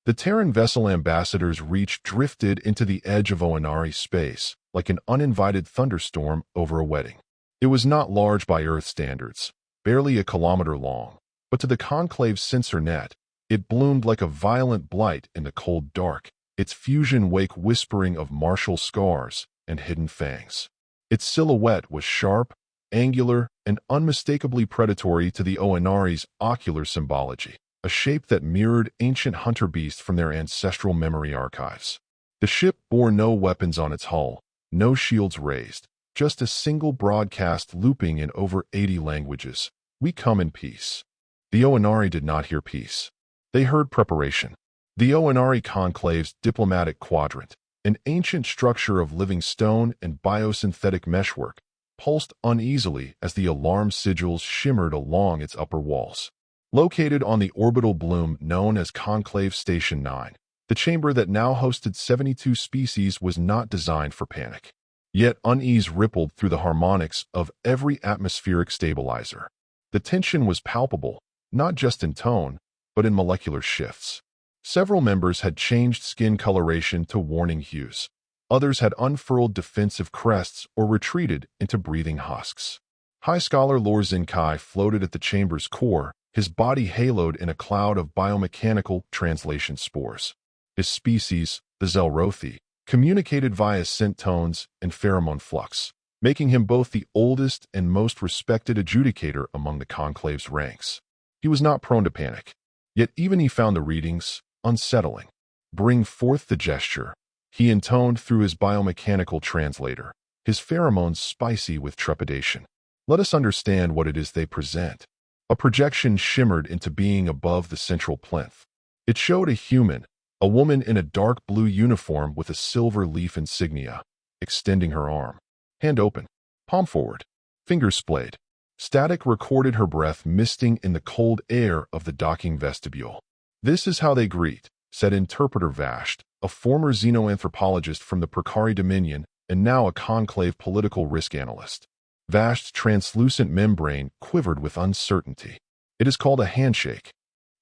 The Terran vessel ambassador's reach drifted into the edge of Oanari space, like an uninvited thunderstorm over a wedding. It was not large by Earth standards, barely a kilometer long, but to the Conclave's sensor net, it bloomed like a violent blight in the cold dark, its fusion wake whispering of martial scars and hidden fangs. Its silhouette was sharp, angular, and unmistakably predatory to the Oanari's ocular symbology, a shape that mirrored ancient hunter beasts from their ancestral memory archives. The ship bore no weapons on its hull, no shields raised, just a single broadcast looping in over 80 languages. "We come in peace." The Oanari did not hear peace. They heard preparation. The Oanari Conclave's diplomatic quadrant, an ancient structure of living stone and biosynthetic meshwork, pulsed uneasily as the alarm sigils shimmered along its upper walls. Located on the orbital bloom known as Conclave Station 9, the chamber that now hosted 72 species was not designed for panic. Yet unease rippled through the harmonics of every atmospheric stabilizer. The tension was palpable, not just in tone, but in molecular shifts. Several members had changed skin coloration to warning hues. Others had unfurled defensive crests or retreated into breathing husks. High Scholar Lor Zinkai floated at the chamber's core, his body haloed in a cloud of biomechanical translation spores. His species, the Zelrothi, communicated via scent tones and pheromone flux, making him both the oldest and most respected adjudicator among the Conclave's ranks. He was not prone to panic, yet even he found the readings unsettling. "Bring forth the gesture," he intoned through his biomechanical translator, his pheromones spicy with trepidation. "Let us understand what it is they present." A projection shimmered into being above the central plinth. It showed a human, a woman in a dark blue uniform with a silver leaf insignia, extending her arm. Hand open, palm forward, fingers splayed. Static recorded her breath misting in the cold air of the docking vestibule. "This is how they greet," said Interpreter Vasht, a former xenoanthropologist from the Precari Dominion and now a Conclave political risk analyst. Vasht's translucent membrane quivered with uncertainty. "It is called a handshake.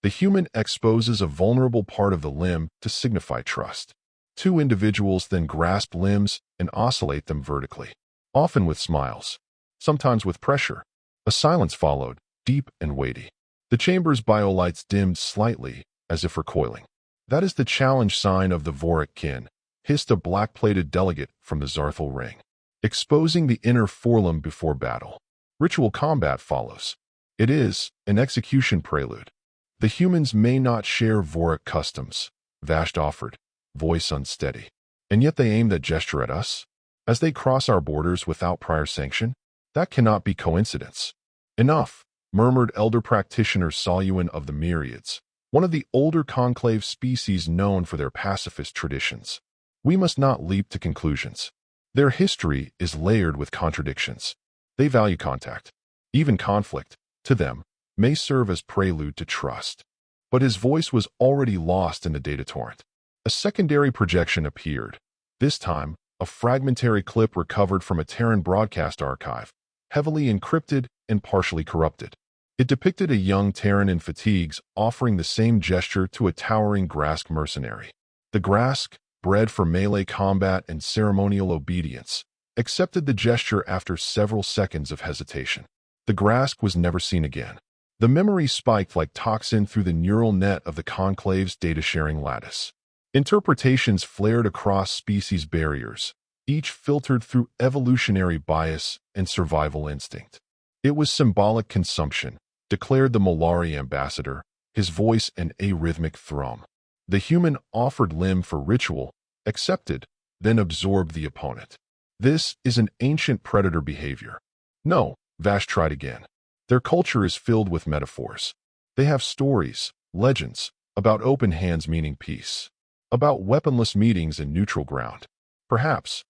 The human exposes a vulnerable part of the limb to signify trust. Two individuals then grasp limbs and oscillate them vertically, often with smiles, sometimes with pressure." A silence followed, deep and weighty. The chamber's biolights dimmed slightly, as if recoiling. "That is the challenge sign of the Vorik kin," hissed a black-plated delegate from the Zarthal ring, exposing the inner forelimb before battle. "Ritual combat follows. It is an execution prelude. The humans may not share Vorik customs," Vasht offered, voice unsteady. "And yet they aim that gesture at us? As they cross our borders without prior sanction? That cannot be coincidence." "Enough," murmured Elder Practitioner Soluin of the Myriads, one of the older Conclave species known for their pacifist traditions. "We must not leap to conclusions. Their history is layered with contradictions. They value contact. Even conflict, to them, may serve as prelude to trust." But his voice was already lost in the data torrent. A secondary projection appeared. This time, a fragmentary clip recovered from a Terran broadcast archive, heavily encrypted and partially corrupted. It depicted a young Terran in fatigues offering the same gesture to a towering Grask mercenary. The Grask, bred for melee combat and ceremonial obedience, accepted the gesture after several seconds of hesitation. The Grask was never seen again. The memory spiked like toxin through the neural net of the Conclave's data-sharing lattice. Interpretations flared across species barriers, each filtered through evolutionary bias and survival instinct. "It was symbolic consumption," declared the Molari ambassador, his voice an arrhythmic thrum. "The human offered limb for ritual, accepted, then absorbed the opponent. This is an ancient predator behavior." "No," Vash tried again. "Their culture is filled with metaphors. They have stories, legends, about open hands meaning peace, about weaponless meetings in neutral ground." Perhaps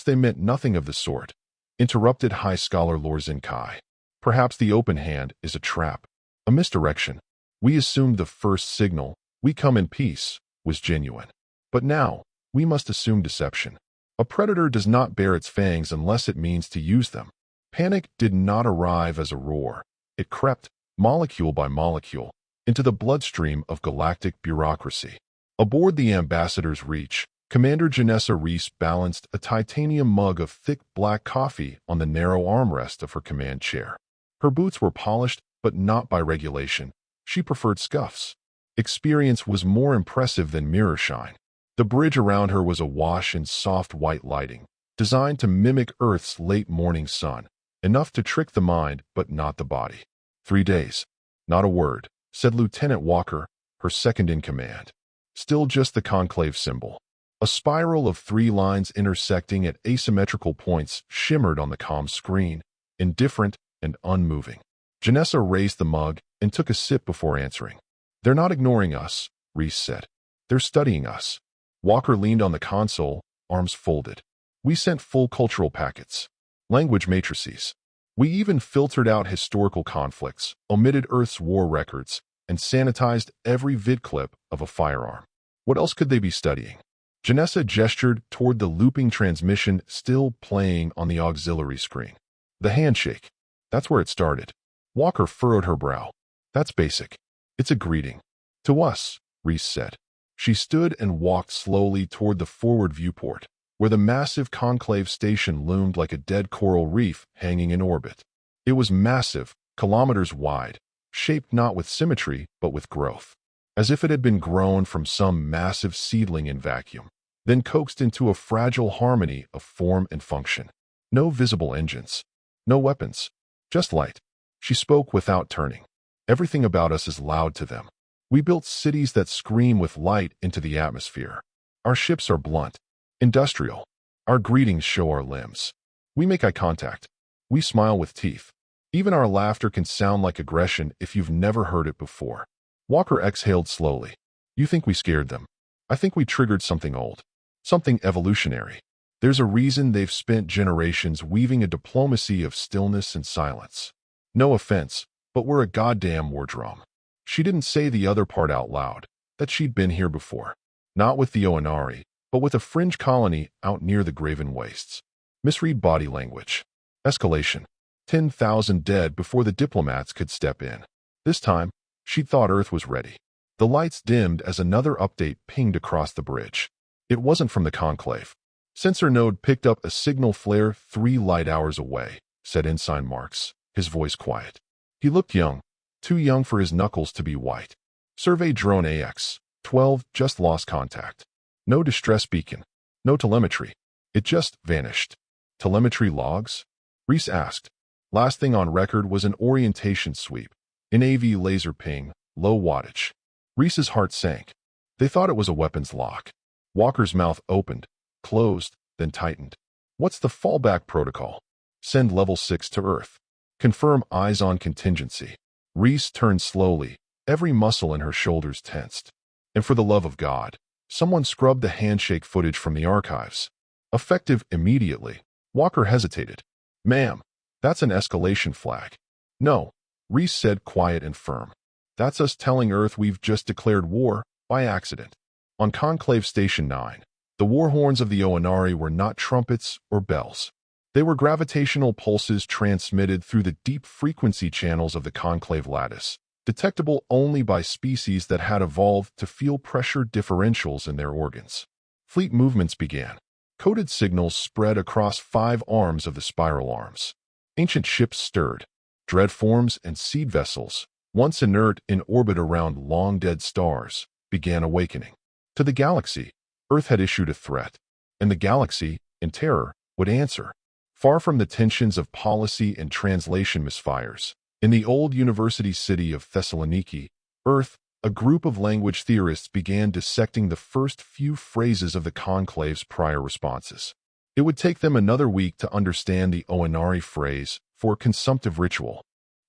they meant nothing of the sort," interrupted High Scholar Lor Zinkai. "Perhaps the open hand is a trap, a misdirection. We assumed the first signal, 'We come in peace,' was genuine. But now, we must assume deception. A predator does not bare its fangs unless it means to use them." Panic did not arrive as a roar. It crept, molecule by molecule, into the bloodstream of galactic bureaucracy. Aboard the Ambassador's Reach, Commander Janessa Reese balanced a titanium mug of thick black coffee on the narrow armrest of her command chair. Her boots were polished, but not by regulation. She preferred scuffs. Experience was more impressive than mirror shine. The bridge around her was awash in soft white lighting, designed to mimic Earth's late morning sun, enough to trick the mind but not the body. 3 days. Not a word, said Lieutenant Walker, her second in command. Still just the conclave symbol. A spiral of 3 lines intersecting at asymmetrical points shimmered on the comm screen, indifferent and unmoving. Janessa raised the mug and took a sip before answering. They're not ignoring us, Reese said. They're studying us. Walker leaned on the console, arms folded. We sent full cultural packets. Language matrices. We even filtered out historical conflicts, omitted Earth's war records, and sanitized every vid clip of a firearm. What else could they be studying? Janessa gestured toward the looping transmission still playing on the auxiliary screen. The handshake. That's where it started. Walker furrowed her brow. That's basic. It's a greeting. To us, Reese said. She stood and walked slowly toward the forward viewport, where the massive conclave station loomed like a dead coral reef hanging in orbit. It was massive, kilometers wide, shaped not with symmetry but with growth, as if it had been grown from some massive seedling in vacuum, then coaxed into a fragile harmony of form and function. No visible engines. No weapons. Just light. She spoke without turning. Everything about us is loud to them. We built cities that scream with light into the atmosphere. Our ships are blunt, industrial. Our greetings show our limbs. We make eye contact. We smile with teeth. Even our laughter can sound like aggression if you've never heard it before. Walker exhaled slowly. You think we scared them? I think we triggered something old. Something evolutionary. There's a reason they've spent generations weaving a diplomacy of stillness and silence. No offense, but we're a goddamn war drum. She didn't say the other part out loud, that she'd been here before. Not with the Onari, but with a fringe colony out near the Graven Wastes. Misread body language. Escalation. 10,000 dead before the diplomats could step in. This time, she'd thought Earth was ready. The lights dimmed as another update pinged across the bridge. It wasn't from the conclave. Sensor node picked up a signal flare 3 light hours away, said Ensign Marks, his voice quiet. He looked young, too young for his knuckles to be white. Survey drone AX-12 just lost contact. No distress beacon. No telemetry. It just vanished. Telemetry logs? Reese asked. Last thing on record was an orientation sweep. An AV laser ping, low wattage. Reese's heart sank. They thought it was a weapons lock. Walker's mouth opened, closed, then tightened. What's the fallback protocol? Send level 6 to Earth. Confirm eyes on contingency. Reese turned slowly, every muscle in her shoulders tensed. And for the love of God, someone scrubbed the handshake footage from the archives. Effective immediately. Walker hesitated. Ma'am, that's an escalation flag. No, Reese said quiet and firm. That's us telling Earth we've just declared war, by accident. On Conclave Station 9, the war horns of the Onari were not trumpets or bells. They were gravitational pulses transmitted through the deep frequency channels of the conclave lattice, detectable only by species that had evolved to feel pressure differentials in their organs. Fleet movements began. Coded signals spread across 5 arms of the spiral arms. Ancient ships stirred. Dreadforms and seed vessels, once inert in orbit around long-dead stars, began awakening. To the galaxy, Earth had issued a threat, and the galaxy, in terror, would answer. Far from the tensions of policy and translation misfires, in the old university city of Thessaloniki, Earth, a group of language theorists began dissecting the first few phrases of the conclave's prior responses. It would take them another week to understand the Onari phrase for consumptive ritual.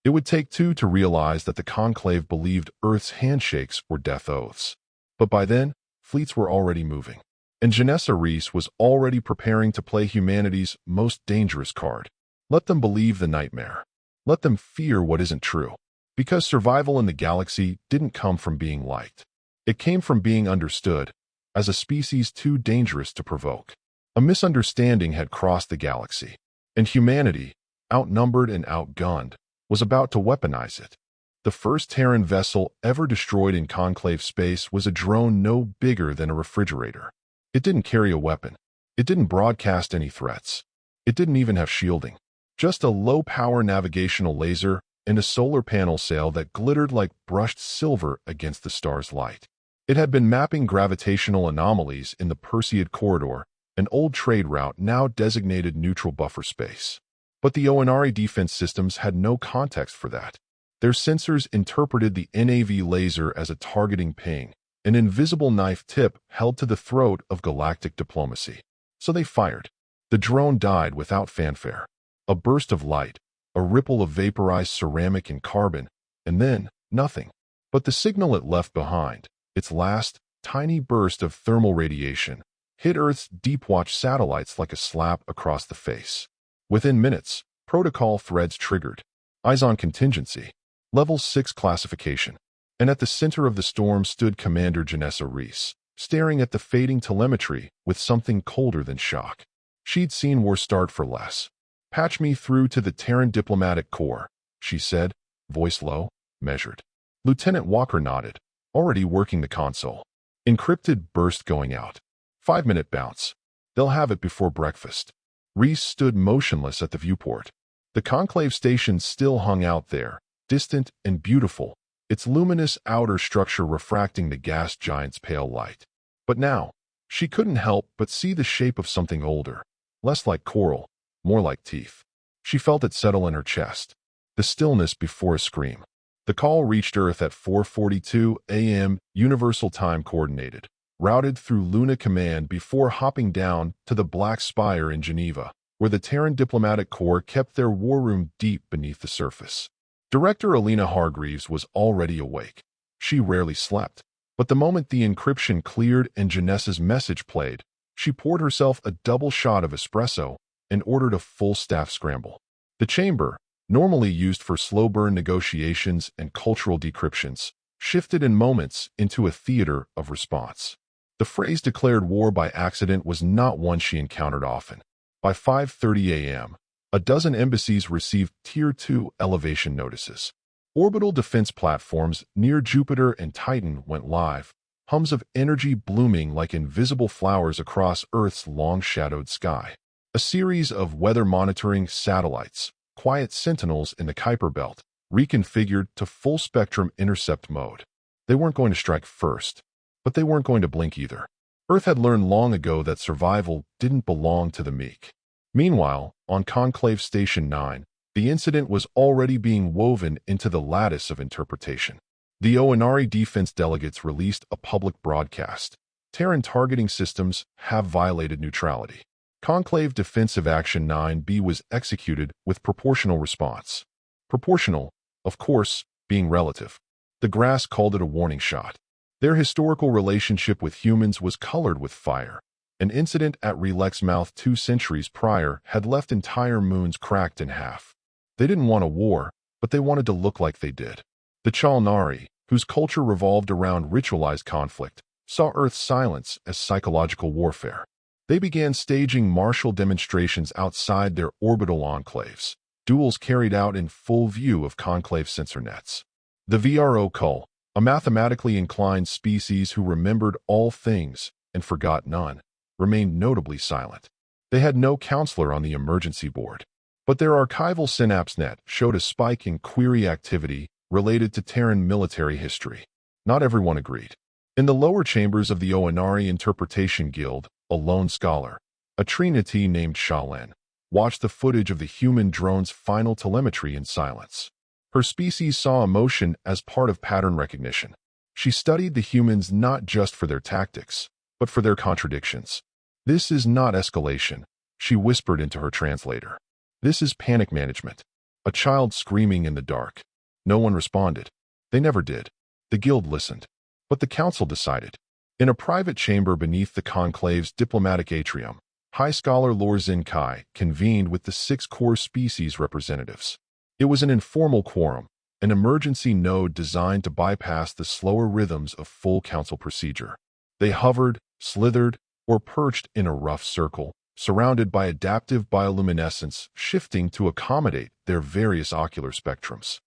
It would take 2 to realize that the conclave believed Earth's handshakes were death oaths. But by then, fleets were already moving. And Janessa Reese was already preparing to play humanity's most dangerous card. Let them believe the nightmare. Let them fear what isn't true. Because survival in the galaxy didn't come from being liked. It came from being understood, as a species too dangerous to provoke. A misunderstanding had crossed the galaxy, and humanity, outnumbered and outgunned, was about to weaponize it. The first Terran vessel ever destroyed in Conclave space was a drone no bigger than a refrigerator. It didn't carry a weapon. It didn't broadcast any threats. It didn't even have shielding. Just a low-power navigational laser and a solar panel sail that glittered like brushed silver against the star's light. It had been mapping gravitational anomalies in the Perseid Corridor, an old trade route now designated neutral buffer space. But the Onari defense systems had no context for that. Their sensors interpreted the NAV laser as a targeting ping, an invisible knife tip held to the throat of galactic diplomacy. So they fired. The drone died without fanfare. A burst of light, a ripple of vaporized ceramic and carbon, and then nothing. But the signal it left behind, its last, tiny burst of thermal radiation, hit Earth's deep-watch satellites like a slap across the face. Within minutes, protocol threads triggered. Eyes on contingency. Level 6 classification. And at the center of the storm stood Commander Janessa Reese, staring at the fading telemetry with something colder than shock. She'd seen war start for less. "Patch me through to the Terran Diplomatic Corps," she said, voice low, measured. Lieutenant Walker nodded, already working the console. Encrypted burst going out. 5-minute bounce. They'll have it before breakfast. Reese stood motionless at the viewport. The Conclave station still hung out there, distant and beautiful, its luminous outer structure refracting the gas giant's pale light. But now, she couldn't help but see the shape of something older, less like coral, more like teeth. She felt it settle in her chest. The stillness before a scream. The call reached Earth at 4:42 a.m. Universal Time Coordinated, routed through Luna Command before hopping down to the Black Spire in Geneva, where the Terran Diplomatic Corps kept their war room deep beneath the surface. Director Alina Hargreaves was already awake. She rarely slept, but the moment the encryption cleared and Janessa's message played, she poured herself a double shot of espresso and ordered a full staff scramble. The chamber, normally used for slow-burn negotiations and cultural decryptions, shifted in moments into a theater of response. The phrase "declared war by accident" was not one she encountered often. By 5:30 a.m., a dozen embassies received Tier 2 elevation notices. Orbital defense platforms near Jupiter and Titan went live, hums of energy blooming like invisible flowers across Earth's long-shadowed sky. A series of weather monitoring satellites, quiet sentinels in the Kuiper Belt, reconfigured to full-spectrum intercept mode. They weren't going to strike first, but they weren't going to blink either. Earth had learned long ago that survival didn't belong to the meek. Meanwhile, on Conclave Station 9, the incident was already being woven into the lattice of interpretation. The Onari defense delegates released a public broadcast. Terran targeting systems have violated neutrality. Conclave Defensive Action 9B was executed with proportional response. Proportional, of course, being relative. The grass called it a warning shot. Their historical relationship with humans was colored with fire. An incident at Relax Mouth 2 centuries prior had left entire moons cracked in half. They didn't want a war, but they wanted to look like they did. The Chalnari, whose culture revolved around ritualized conflict, saw Earth's silence as psychological warfare. They began staging martial demonstrations outside their orbital enclaves, duels carried out in full view of Conclave sensor nets. The VRO Cull, a mathematically inclined species who remembered all things and forgot none, remained notably silent. They had no counselor on the emergency board, but their archival SynapseNet showed a spike in query activity related to Terran military history. Not everyone agreed. In the lower chambers of the Onari Interpretation Guild, a lone scholar, a Trinity named Shaolin, watched the footage of the human drone's final telemetry in silence. Her species saw emotion as part of pattern recognition. She studied the humans not just for their tactics, but for their contradictions. "This is not escalation," she whispered into her translator. "This is panic management." A child screaming in the dark. No one responded. They never did. The guild listened. But the council decided. In a private chamber beneath the conclave's diplomatic atrium, High Scholar Lor Zin Kai convened with the 6 core species representatives. It was an informal quorum, an emergency node designed to bypass the slower rhythms of full council procedure. They hovered, slithered, or perched in a rough circle, surrounded by adaptive bioluminescence shifting to accommodate their various ocular spectrums.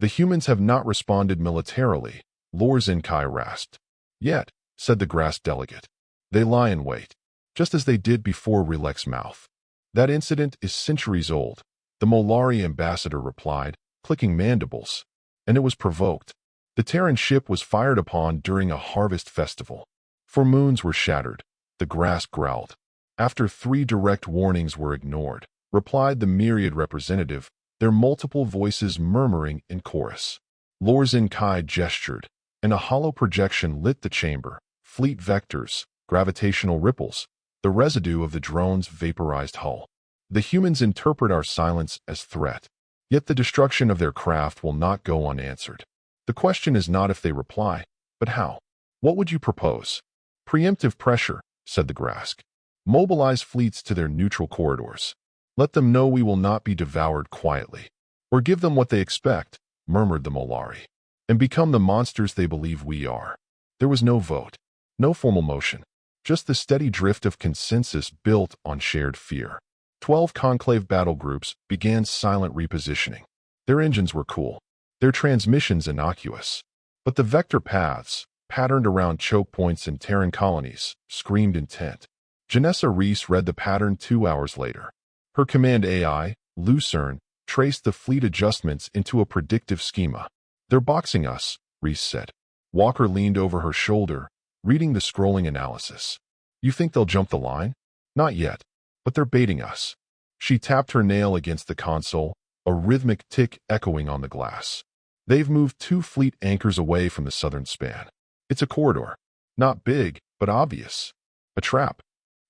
The humans have not responded militarily, Lorzinkai rasped. Yet, said the grass delegate. They lie in wait, just as they did before Relex's mouth. That incident is centuries old, the Molari ambassador replied, clicking mandibles. And it was provoked. The Terran ship was fired upon during a harvest festival. 4 moons were shattered, the grass growled. After 3 direct warnings were ignored, replied the myriad representative, their multiple voices murmuring in chorus. Lorzinkai gestured, and a hollow projection lit the chamber, fleet vectors, gravitational ripples, the residue of the drone's vaporized hull. The humans interpret our silence as threat, yet the destruction of their craft will not go unanswered. The question is not if they reply, but how. What would you propose? Preemptive pressure, said the Grask. Mobilize fleets to their neutral corridors. Let them know we will not be devoured quietly. Or give them what they expect, murmured the Molari, and become the monsters they believe we are. There was no vote, no formal motion, just the steady drift of consensus built on shared fear. 12 conclave battle groups began silent repositioning. Their engines were cool, their transmissions innocuous. But the vector paths, patterned around choke points in Terran colonies, screamed intent. Janessa Reese read the pattern 2 hours later. Her command AI, Lucerne, traced the fleet adjustments into a predictive schema. They're boxing us, Reese said. Walker leaned over her shoulder, reading the scrolling analysis. You think they'll jump the line? Not yet, but they're baiting us. She tapped her nail against the console, a rhythmic tick echoing on the glass. They've moved 2 fleet anchors away from the southern span. It's a corridor. Not big, but obvious. A trap.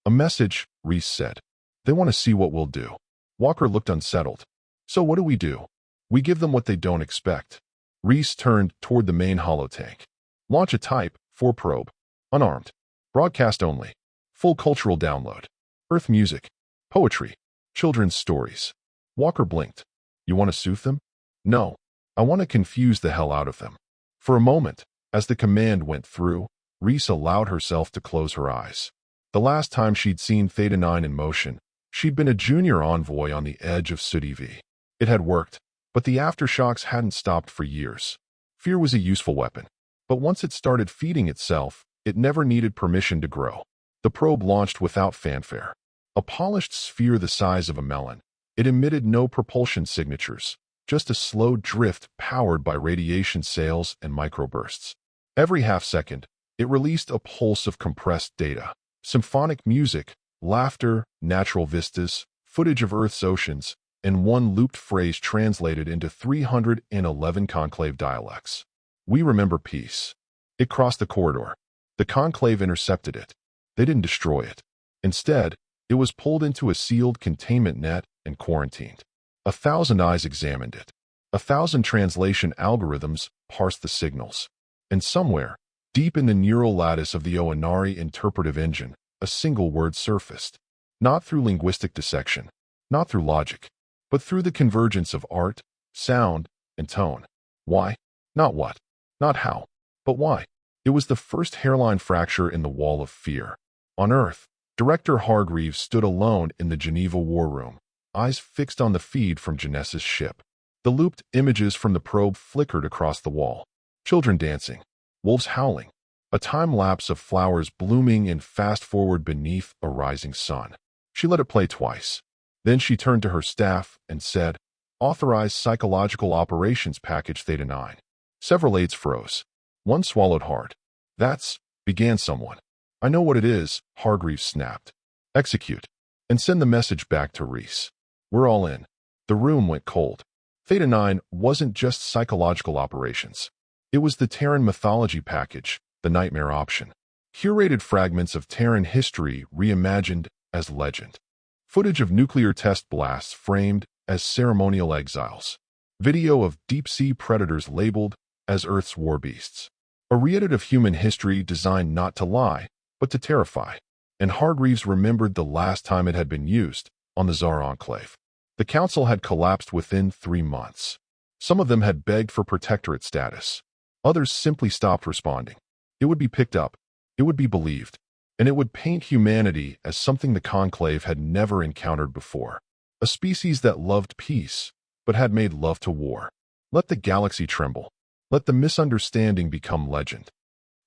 A message, Reese said. They want to see what we'll do. Walker looked unsettled. So what do? We give them what they don't expect. Reese turned toward the main holotank. Launch a Type 4 probe. Unarmed. Broadcast only. Full cultural download. Earth music. Poetry. Children's stories. Walker blinked. You want to soothe them? No. I want to confuse the hell out of them. For a moment, as the command went through, Reese allowed herself to close her eyes. The last time she'd seen Theta 9 in motion, she'd been a junior envoy on the edge of SCIFI. It had worked, but the aftershocks hadn't stopped for years. Fear was a useful weapon, but once it started feeding itself, it never needed permission to grow. The probe launched without fanfare. A polished sphere the size of a melon, it emitted no propulsion signatures, just a slow drift powered by radiation sails and microbursts. Every half-second, it released a pulse of compressed data. Symphonic music, laughter, natural vistas, footage of Earth's oceans, and one looped phrase translated into 311 conclave dialects. We remember peace. It crossed the corridor. The conclave intercepted it. They didn't destroy it. Instead, it was pulled into a sealed containment net and quarantined. 1,000 eyes examined it. 1,000 translation algorithms parsed the signals. And somewhere, deep in the neural lattice of the Oanari interpretive engine, a single word surfaced. Not through linguistic dissection, not through logic, but through the convergence of art, sound, and tone. Why? Not what. Not how. But why? It was the first hairline fracture in the wall of fear. On Earth, Director Hargreaves stood alone in the Geneva war room, eyes fixed on the feed from Janessa's ship. The looped images from the probe flickered across the wall. Children dancing. Wolves howling. A time-lapse of flowers blooming in fast-forward beneath a rising sun. She let it play twice. Then she turned to her staff and said, Authorize Psychological Operations Package Theta 9. Several aides froze. One swallowed hard. That's, began someone. I know what it is, Hargreaves snapped. Execute. And send the message back to Reese. We're all in. The room went cold. Theta 9 wasn't just psychological operations. It was the Terran mythology package, the nightmare option. Curated fragments of Terran history reimagined as legend. Footage of nuclear test blasts framed as ceremonial exiles. Video of deep-sea predators labeled as Earth's war beasts. A reedit of human history designed not to lie, but to terrify. And Hargreaves remembered the last time it had been used, on the Tsar Enclave. The council had collapsed within 3 months. Some of them had begged for protectorate status. Others simply stopped responding. It would be picked up, it would be believed, and it would paint humanity as something the Conclave had never encountered before. A species that loved peace, but had made love to war. Let the galaxy tremble. Let the misunderstanding become legend.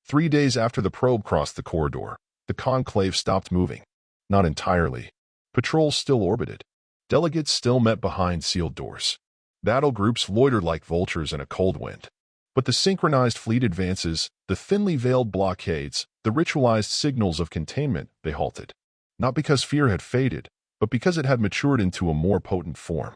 3 days after the probe crossed the corridor, the conclave stopped moving. Not entirely. Patrols still orbited. Delegates still met behind sealed doors. Battle groups loitered like vultures in a cold wind. But the synchronized fleet advances, the thinly veiled blockades, the ritualized signals of containment, they halted. Not because fear had faded, but because it had matured into a more potent form.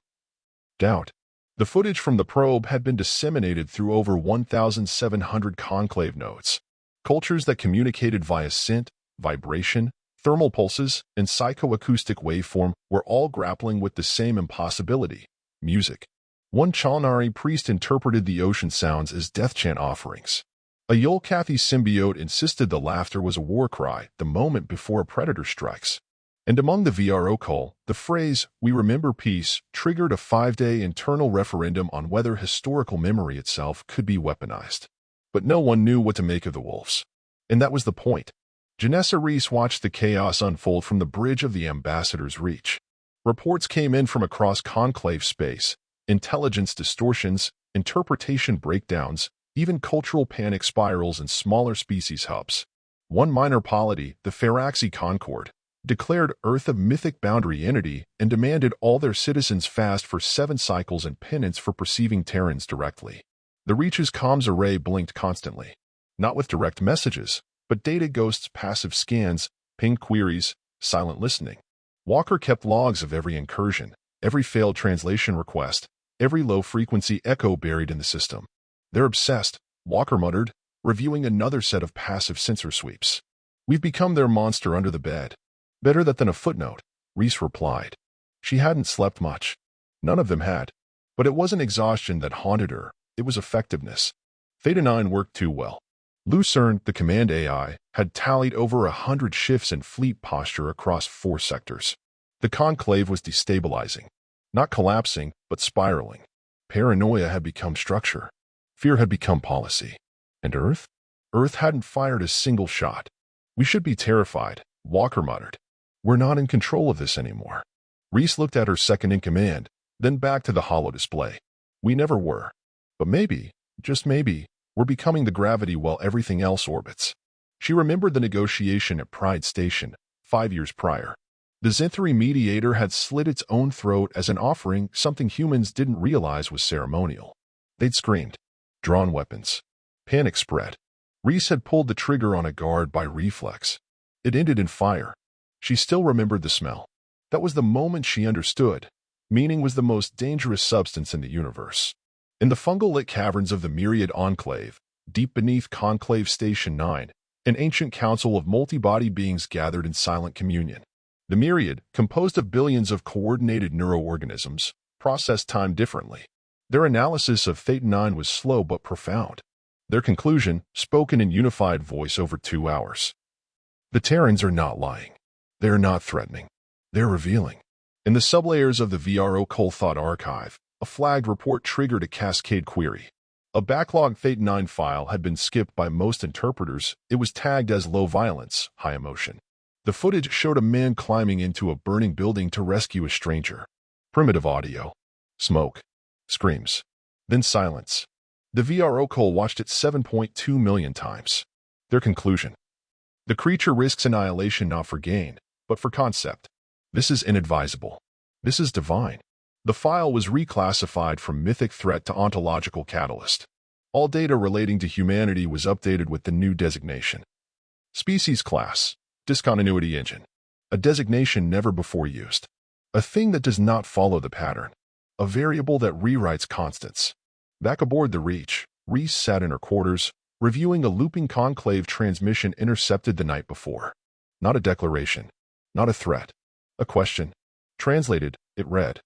Doubt. The footage from the probe had been disseminated through over 1,700 conclave nodes. Cultures that communicated via scent, vibration, thermal pulses, and psychoacoustic waveform were all grappling with the same impossibility: music. One Chalnari priest interpreted the ocean sounds as death chant offerings. A Yolkathi symbiote insisted the laughter was a war cry the moment before a predator strikes. And among the VRO call, the phrase, "We remember peace," triggered a 5-day internal referendum on whether historical memory itself could be weaponized. But no one knew what to make of the wolves. And that was the point. Janessa Reese watched the chaos unfold from the bridge of the ambassador's reach. Reports came in from across conclave space: intelligence distortions, interpretation breakdowns, even cultural panic spirals in smaller species hubs. One minor polity, the Faraxi Concord, declared Earth a mythic boundary entity and demanded all their citizens fast for 7 cycles and penance for perceiving Terrans directly. The Reach's comms array blinked constantly, not with direct messages, but data ghosts, passive scans, pinged queries, silent listening. Walker kept logs of every incursion, every failed translation request, every low-frequency echo buried in the system. "They're obsessed," Walker muttered, reviewing another set of passive sensor sweeps. "We've become their monster under the bed." "Better that than a footnote," Reese replied. She hadn't slept much. None of them had. But it wasn't exhaustion that haunted her, it was effectiveness. Theta 9 worked too well. Lucerne, the command AI, had tallied over 100 shifts in fleet posture across 4 sectors. The conclave was destabilizing. Not collapsing, but spiraling. Paranoia had become structure. Fear had become policy. And Earth? Earth hadn't fired a single shot. "We should be terrified," Walker muttered. "We're not in control of this anymore." Reese looked at her second-in-command, then back to the holo display. "We never were. But maybe, just maybe, we're becoming the gravity while everything else orbits." She remembered the negotiation at Pride Station, 5 years prior. The Zinthari mediator had slit its own throat as an offering, something humans didn't realize was ceremonial. They'd screamed, drawn weapons. Panic spread. Reese had pulled the trigger on a guard by reflex. It ended in fire. She still remembered the smell. That was the moment she understood. Meaning was the most dangerous substance in the universe. In the fungal-lit caverns of the Myriad Enclave, deep beneath Conclave Station 9, an ancient council of multi-body beings gathered in silent communion. The Myriad, composed of billions of coordinated neuroorganisms, processed time differently. Their analysis of Theta 9 was slow but profound. Their conclusion, spoken in unified voice over 2 hours. The Terrans are not lying. They are not threatening. They're revealing. In the sublayers of the VRO Cold Thought archive, a flagged report triggered a cascade query. A backlogged Theta 9 file had been skipped by most interpreters. It was tagged as low violence, high emotion. The footage showed a man climbing into a burning building to rescue a stranger. Primitive audio. Smoke. Screams. Then silence. The VRO Cole watched it 7.2 million times. Their conclusion. The creature risks annihilation not for gain, but for concept. This is inadvisable. This is divine. The file was reclassified from mythic threat to ontological catalyst. All data relating to humanity was updated with the new designation. Species class. Discontinuity engine. A designation never before used. A thing that does not follow the pattern. A variable that rewrites constants. Back aboard the Reach, Reese sat in her quarters, reviewing a looping conclave transmission intercepted the night before. Not a declaration. Not a threat. A question. Translated, it read,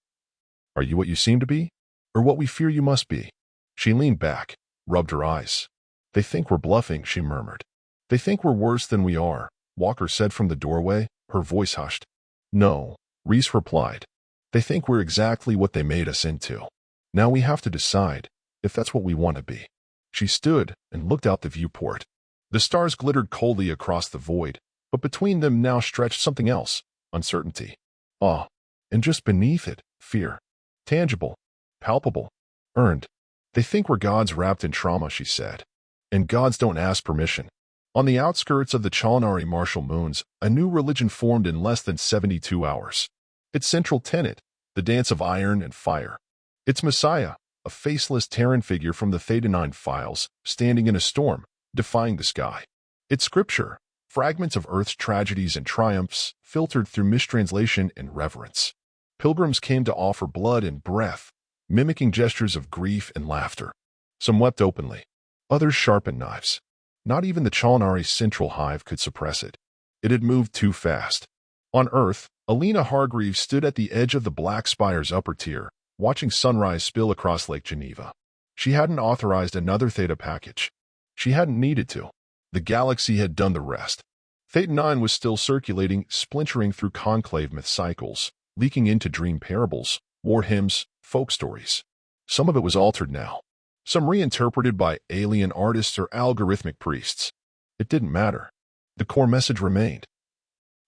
"Are you what you seem to be? Or what we fear you must be?" She leaned back, rubbed her eyes. "They think we're bluffing," she murmured. "They think we're worse than we are," Walker said from the doorway, her voice hushed. "No," Reese replied. "They think we're exactly what they made us into. Now we have to decide if that's what we want to be." She stood and looked out the viewport. The stars glittered coldly across the void, but between them now stretched something else, uncertainty, awe, and just beneath it, fear. Tangible, palpable, earned. They think we're gods wrapped in trauma, she said. And gods don't ask permission. On the outskirts of the Chalnari martial moons, a new religion formed in less than 72 hours. Its central tenet, the dance of iron and fire. Its messiah, a faceless Terran figure from the Theta 9 files, standing in a storm, defying the sky. Its scripture, fragments of Earth's tragedies and triumphs, filtered through mistranslation and reverence. Pilgrims came to offer blood and breath, mimicking gestures of grief and laughter. Some wept openly. Others sharpened knives. Not even the Chalnari central hive could suppress it. It had moved too fast. On Earth, Alina Hargreaves stood at the edge of the Black Spire's upper tier, watching sunrise spill across Lake Geneva. She hadn't authorized another Theta package. She hadn't needed to. The galaxy had done the rest. Theta 9 was still circulating, splintering through conclave myth cycles, leaking into dream parables, war hymns, folk stories. Some of it was altered now. Some reinterpreted by alien artists or algorithmic priests. It didn't matter. The core message remained.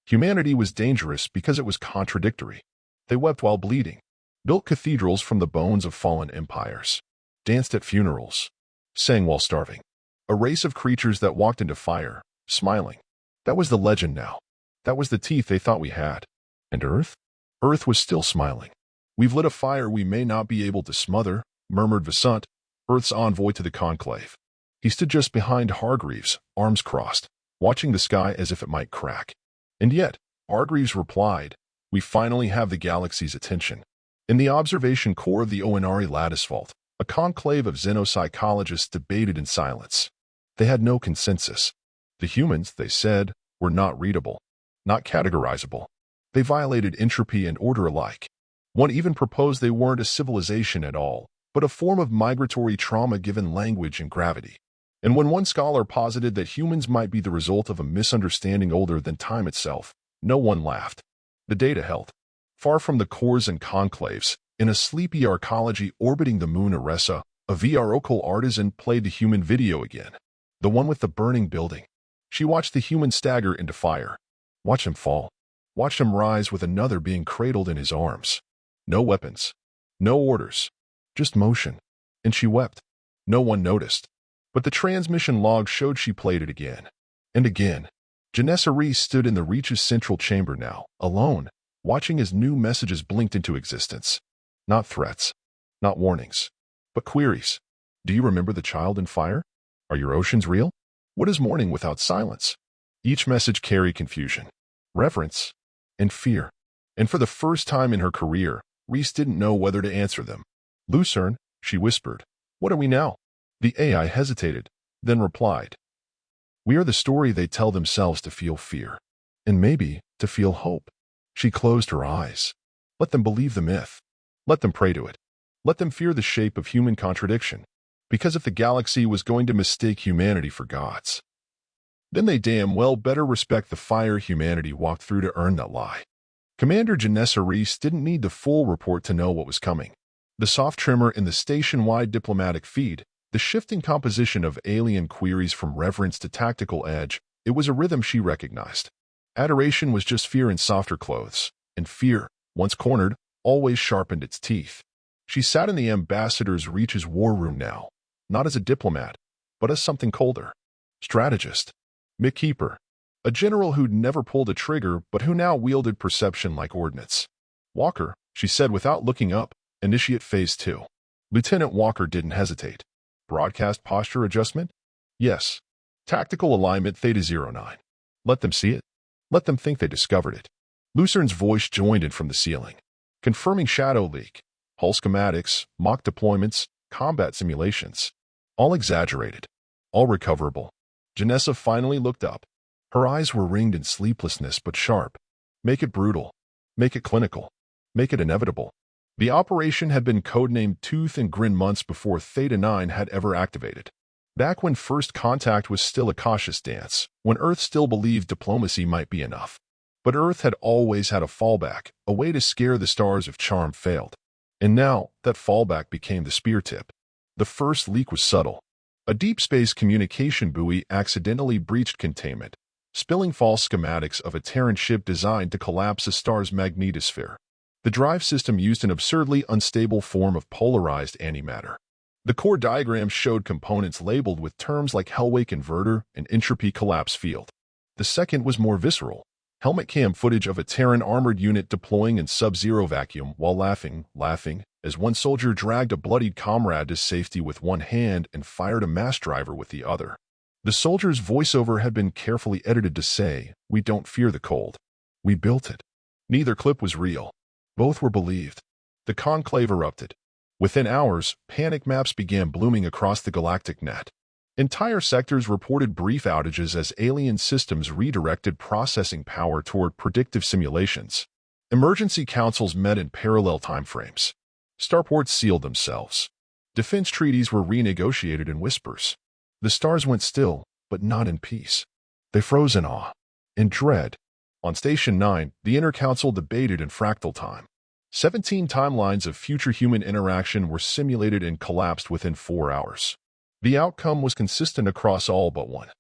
Humanity was dangerous because it was contradictory. They wept while bleeding, built cathedrals from the bones of fallen empires, danced at funerals, sang while starving. A race of creatures that walked into fire, smiling. That was the legend now. That was the teeth they thought we had. And Earth? Earth was still smiling. We've lit a fire we may not be able to smother, murmured Vasant, Earth's envoy to the conclave. He stood just behind Hargreaves, arms crossed, watching the sky as if it might crack. And yet, Hargreaves replied, we finally have the galaxy's attention. In the observation core of the Oanari lattice vault, a conclave of xenopsychologists debated in silence. They had no consensus. The humans, they said, were not readable, not categorizable. They violated entropy and order alike. One even proposed they weren't a civilization at all, but a form of migratory trauma given language and gravity. And when one scholar posited that humans might be the result of a misunderstanding older than time itself, no one laughed. The data held. Far from the cores and conclaves, in a sleepy arcology orbiting the moon Aressa, a VROCal artisan played the human video again. The one with the burning building. She watched the human stagger into fire. Watch him fall. Watch him rise with another being cradled in his arms. No weapons. No orders. Just motion. And she wept. No one noticed. But the transmission log showed she played it again. And again. Janessa Reese stood in the Reach's central chamber now, alone, watching as new messages blinked into existence. Not threats. Not warnings. But queries. Do you remember the child in fire? Are your oceans real? What is morning without silence? Each message carried confusion, reverence, and fear. And for the first time in her career, Reese didn't know whether to answer them. Lucerne, she whispered, what are we now? The AI hesitated, then replied. We are the story they tell themselves to feel fear, and maybe to feel hope. She closed her eyes. Let them believe the myth. Let them pray to it. Let them fear the shape of human contradiction. Because if the galaxy was going to mistake humanity for gods, then they damn well better respect the fire humanity walked through to earn that lie. Commander Janessa Reese didn't need the full report to know what was coming. The soft tremor in the station-wide diplomatic feed, the shifting composition of alien queries from reverence to tactical edge, it was a rhythm she recognized. Adoration was just fear in softer clothes, and fear, once cornered, always sharpened its teeth. She sat in the ambassador's Reach's war room now, not as a diplomat, but as something colder. Strategist. Mickkeeper. A general who'd never pulled a trigger but who now wielded perception like ordnance. Walker, she said without looking up, initiate phase 2. Lieutenant Walker didn't hesitate. Broadcast posture adjustment? Yes. Tactical alignment Theta 09. Let them see it. Let them think they discovered it. Lucerne's voice joined in from the ceiling. Confirming shadow leak. Hull schematics, mock deployments, combat simulations. All exaggerated. All recoverable. Janessa finally looked up. Her eyes were ringed in sleeplessness but sharp. Make it brutal. Make it clinical. Make it inevitable. The operation had been codenamed Tooth and Grin months before Theta 9 had ever activated. Back when first contact was still a cautious dance, when Earth still believed diplomacy might be enough. But Earth had always had a fallback, a way to scare the stars if charm failed. And now, that fallback became the spear tip. The first leak was subtle. A deep space communication buoy accidentally breached containment, spilling false schematics of a Terran ship designed to collapse a star's magnetosphere. The drive system used an absurdly unstable form of polarized antimatter. The core diagram showed components labeled with terms like Hellwake inverter and entropy collapse field. The second was more visceral. Helmet cam footage of a Terran armored unit deploying in sub-zero vacuum while laughing, as one soldier dragged a bloodied comrade to safety with one hand and fired a mass driver with the other. The soldier's voiceover had been carefully edited to say, "We don't fear the cold. We built it." Neither clip was real. Both were believed. The conclave erupted. Within hours, panic maps began blooming across the galactic net. Entire sectors reported brief outages as alien systems redirected processing power toward predictive simulations. Emergency councils met in parallel timeframes. Starports sealed themselves. Defense treaties were renegotiated in whispers. The stars went still, but not in peace. They froze in awe, in dread. On Station 9, the Intercouncil debated in fractal time. 17 timelines of future human interaction were simulated and collapsed within 4 hours. The outcome was consistent across all but one.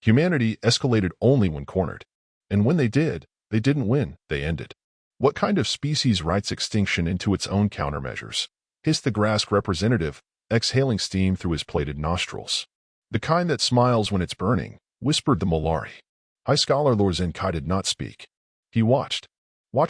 Humanity escalated only when cornered. And when they didn't win, they ended. What kind of species writes extinction into its own countermeasures? Hissed the Grask representative, exhaling steam through his plated nostrils. The kind that smiles when it's burning, whispered the Molari. High Scholar Lorzenkai did not speak. He watched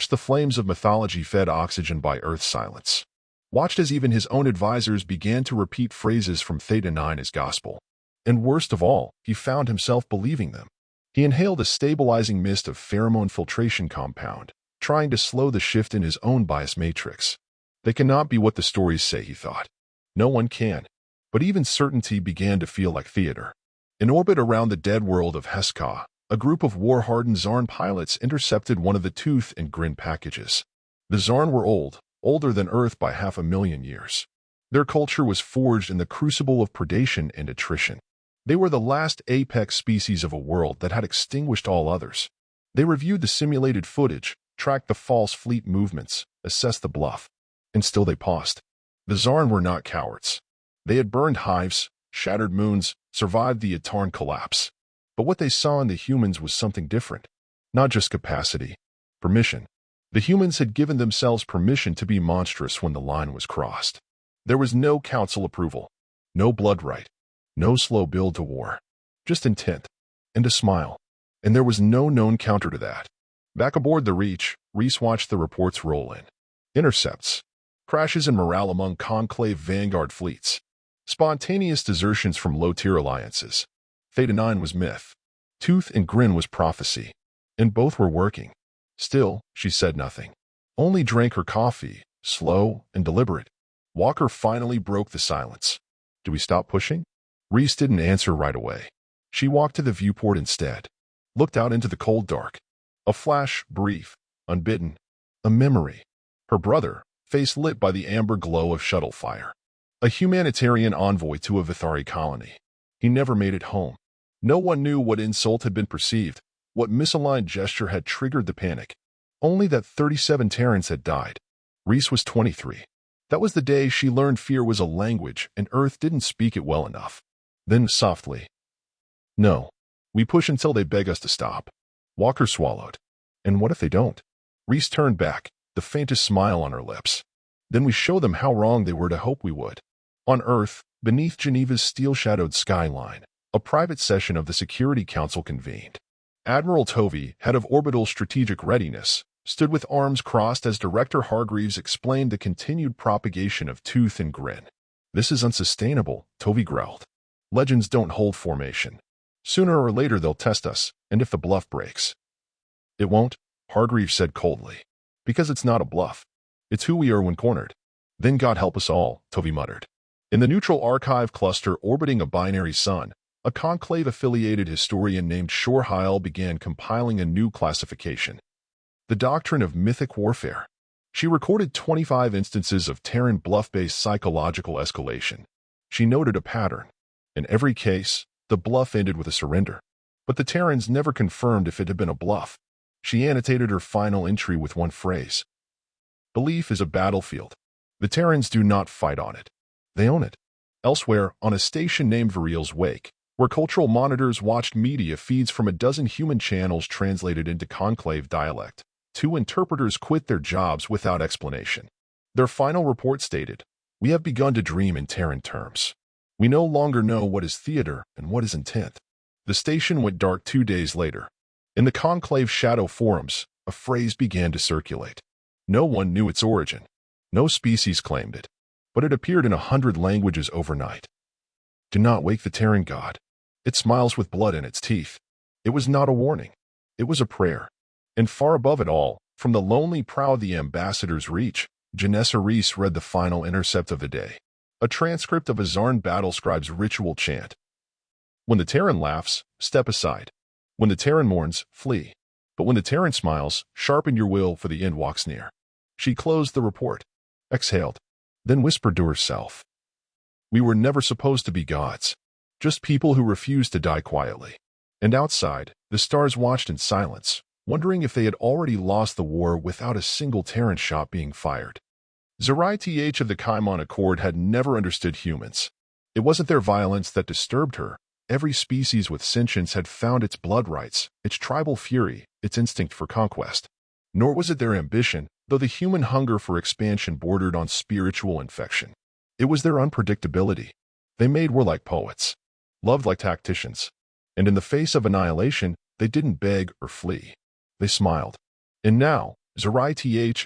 the flames of mythology fed oxygen by Earth's silence. Watched as even his own advisors began to repeat phrases from Theta 9 as gospel. And worst of all, he found himself believing them. He inhaled a stabilizing mist of pheromone filtration compound, trying to slow the shift in his own bias matrix. They cannot be what the stories say, he thought. No one can. But even certainty began to feel like theater. In orbit around the dead world of Heskah, a group of war-hardened Zarn pilots intercepted one of the Tooth and Grin packages. The Zarn were older than Earth by 500,000 years. Their culture was forged in the crucible of predation and attrition. They were the last apex species of a world that had extinguished all others. They reviewed the simulated footage, tracked the false fleet movements, assessed the bluff. And still they paused. The Zarn were not cowards. They had burned hives, shattered moons, survived the Atarn collapse. But what they saw in the humans was something different. Not just capacity. Permission. The humans had given themselves permission to be monstrous when the line was crossed. There was no council approval, no blood right, no slow build to war. Just intent. And a smile. And there was no known counter to that. Back aboard the Reach, Reese watched the reports roll in. Intercepts. Crashes and morale among Conclave Vanguard fleets. Spontaneous desertions from low-tier alliances. Theta 9 was myth. Tooth and Grin was prophecy. And both were working. Still, she said nothing. Only drank her coffee, slow and deliberate. Walker finally broke the silence. Do we stop pushing? Reese didn't answer right away. She walked to the viewport instead. Looked out into the cold dark. A flash, brief, unbidden. A memory. Her brother, face lit by the amber glow of shuttle fire. A humanitarian envoy to a Vithari colony. He never made it home. No one knew what insult had been perceived, what misaligned gesture had triggered the panic. Only that 37 Terrans had died. Reese was 23. That was the day she learned fear was a language and Earth didn't speak it well enough. Then, softly. No. We push until they beg us to stop. Walker swallowed. And what if they don't? Reese turned back, the faintest smile on her lips. Then we show them how wrong they were to hope we would. On Earth, beneath Geneva's steel-shadowed skyline, a private session of the Security Council convened. Admiral Tovey, head of orbital strategic readiness, stood with arms crossed as Director Hargreaves explained the continued propagation of Tooth and Grin. This is unsustainable, Tovey growled. Legends don't hold formation. Sooner or later they'll test us, and if the bluff breaks. It won't, Hargreaves said coldly. Because it's not a bluff. It's who we are when cornered. Then God help us all, Tovey muttered. In the neutral archive cluster orbiting a binary sun, a conclave-affiliated historian named Shor Heil began compiling a new classification. The doctrine of mythic warfare. She recorded 25 instances of Terran bluff-based psychological escalation. She noted a pattern. In every case, the bluff ended with a surrender. But the Terrans never confirmed if it had been a bluff. She annotated her final entry with one phrase. Belief is a battlefield. The Terrans do not fight on it. They own it. Elsewhere, on a station named Viril's Wake, where cultural monitors watched media feeds from a dozen human channels translated into conclave dialect, 2 interpreters quit their jobs without explanation. Their final report stated, We have begun to dream in Terran terms. We no longer know what is theater and what is intent. The station went dark 2 days later. In the Conclave Shadow forums, a phrase began to circulate. No one knew its origin. No species claimed it. But it appeared in 100 languages overnight. Do not wake the Terran god. It smiles with blood in its teeth. It was not a warning. It was a prayer. And far above it all, from the lonely prow of the ambassador's reach, Janessa Reese read the final intercept of the day. A transcript of a Zarn battle scribe's ritual chant. When the Terran laughs, step aside. When the Terran mourns, flee. But when the Terran smiles, sharpen your will, for the end walks near. She closed the report, exhaled, then whispered to herself. We were never supposed to be gods. Just people who refused to die quietly. And outside, the stars watched in silence, wondering if they had already lost the war without a single Terran shot being fired. Zerai of the Kaimon Accord had never understood humans. It wasn't their violence that disturbed her. Every species with sentience had found its blood rights, its tribal fury, its instinct for conquest. Nor was it their ambition, though the human hunger for expansion bordered on spiritual infection. It was their unpredictability. They made war like poets, loved like tacticians, and in the face of annihilation, they didn't beg or flee. They smiled. And now, Zerai,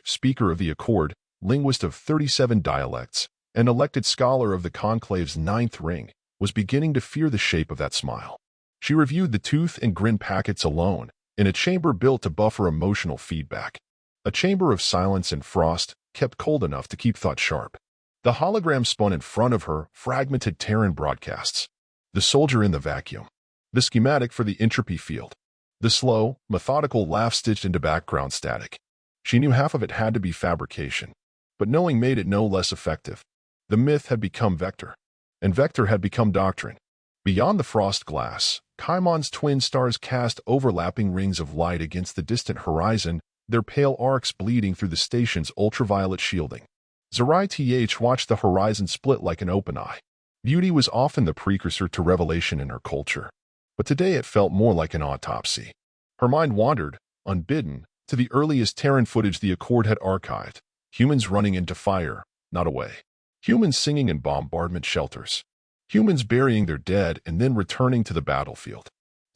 speaker of the Accord, linguist of 37 dialects, and elected scholar of the Conclave's 9th ring, was beginning to fear the shape of that smile. She reviewed the tooth and grin packets alone, in a chamber built to buffer emotional feedback. A chamber of silence and frost, kept cold enough to keep thought sharp. The hologram spun in front of her, fragmented Terran broadcasts. The soldier in the vacuum. The schematic for the entropy field. The slow, methodical laugh stitched into background static. She knew half of it had to be fabrication, but knowing made it no less effective. The myth had become vector, and vector had become doctrine. Beyond the frost glass, Kaimon's twin stars cast overlapping rings of light against the distant horizon, their pale arcs bleeding through the station's ultraviolet shielding. Zerai watched the horizon split like an open eye. Beauty was often the precursor to revelation in her culture, but today it felt more like an autopsy. Her mind wandered, unbidden, to the earliest Terran footage the Accord had archived. Humans running into fire, not away. Humans singing in bombardment shelters. Humans burying their dead and then returning to the battlefield.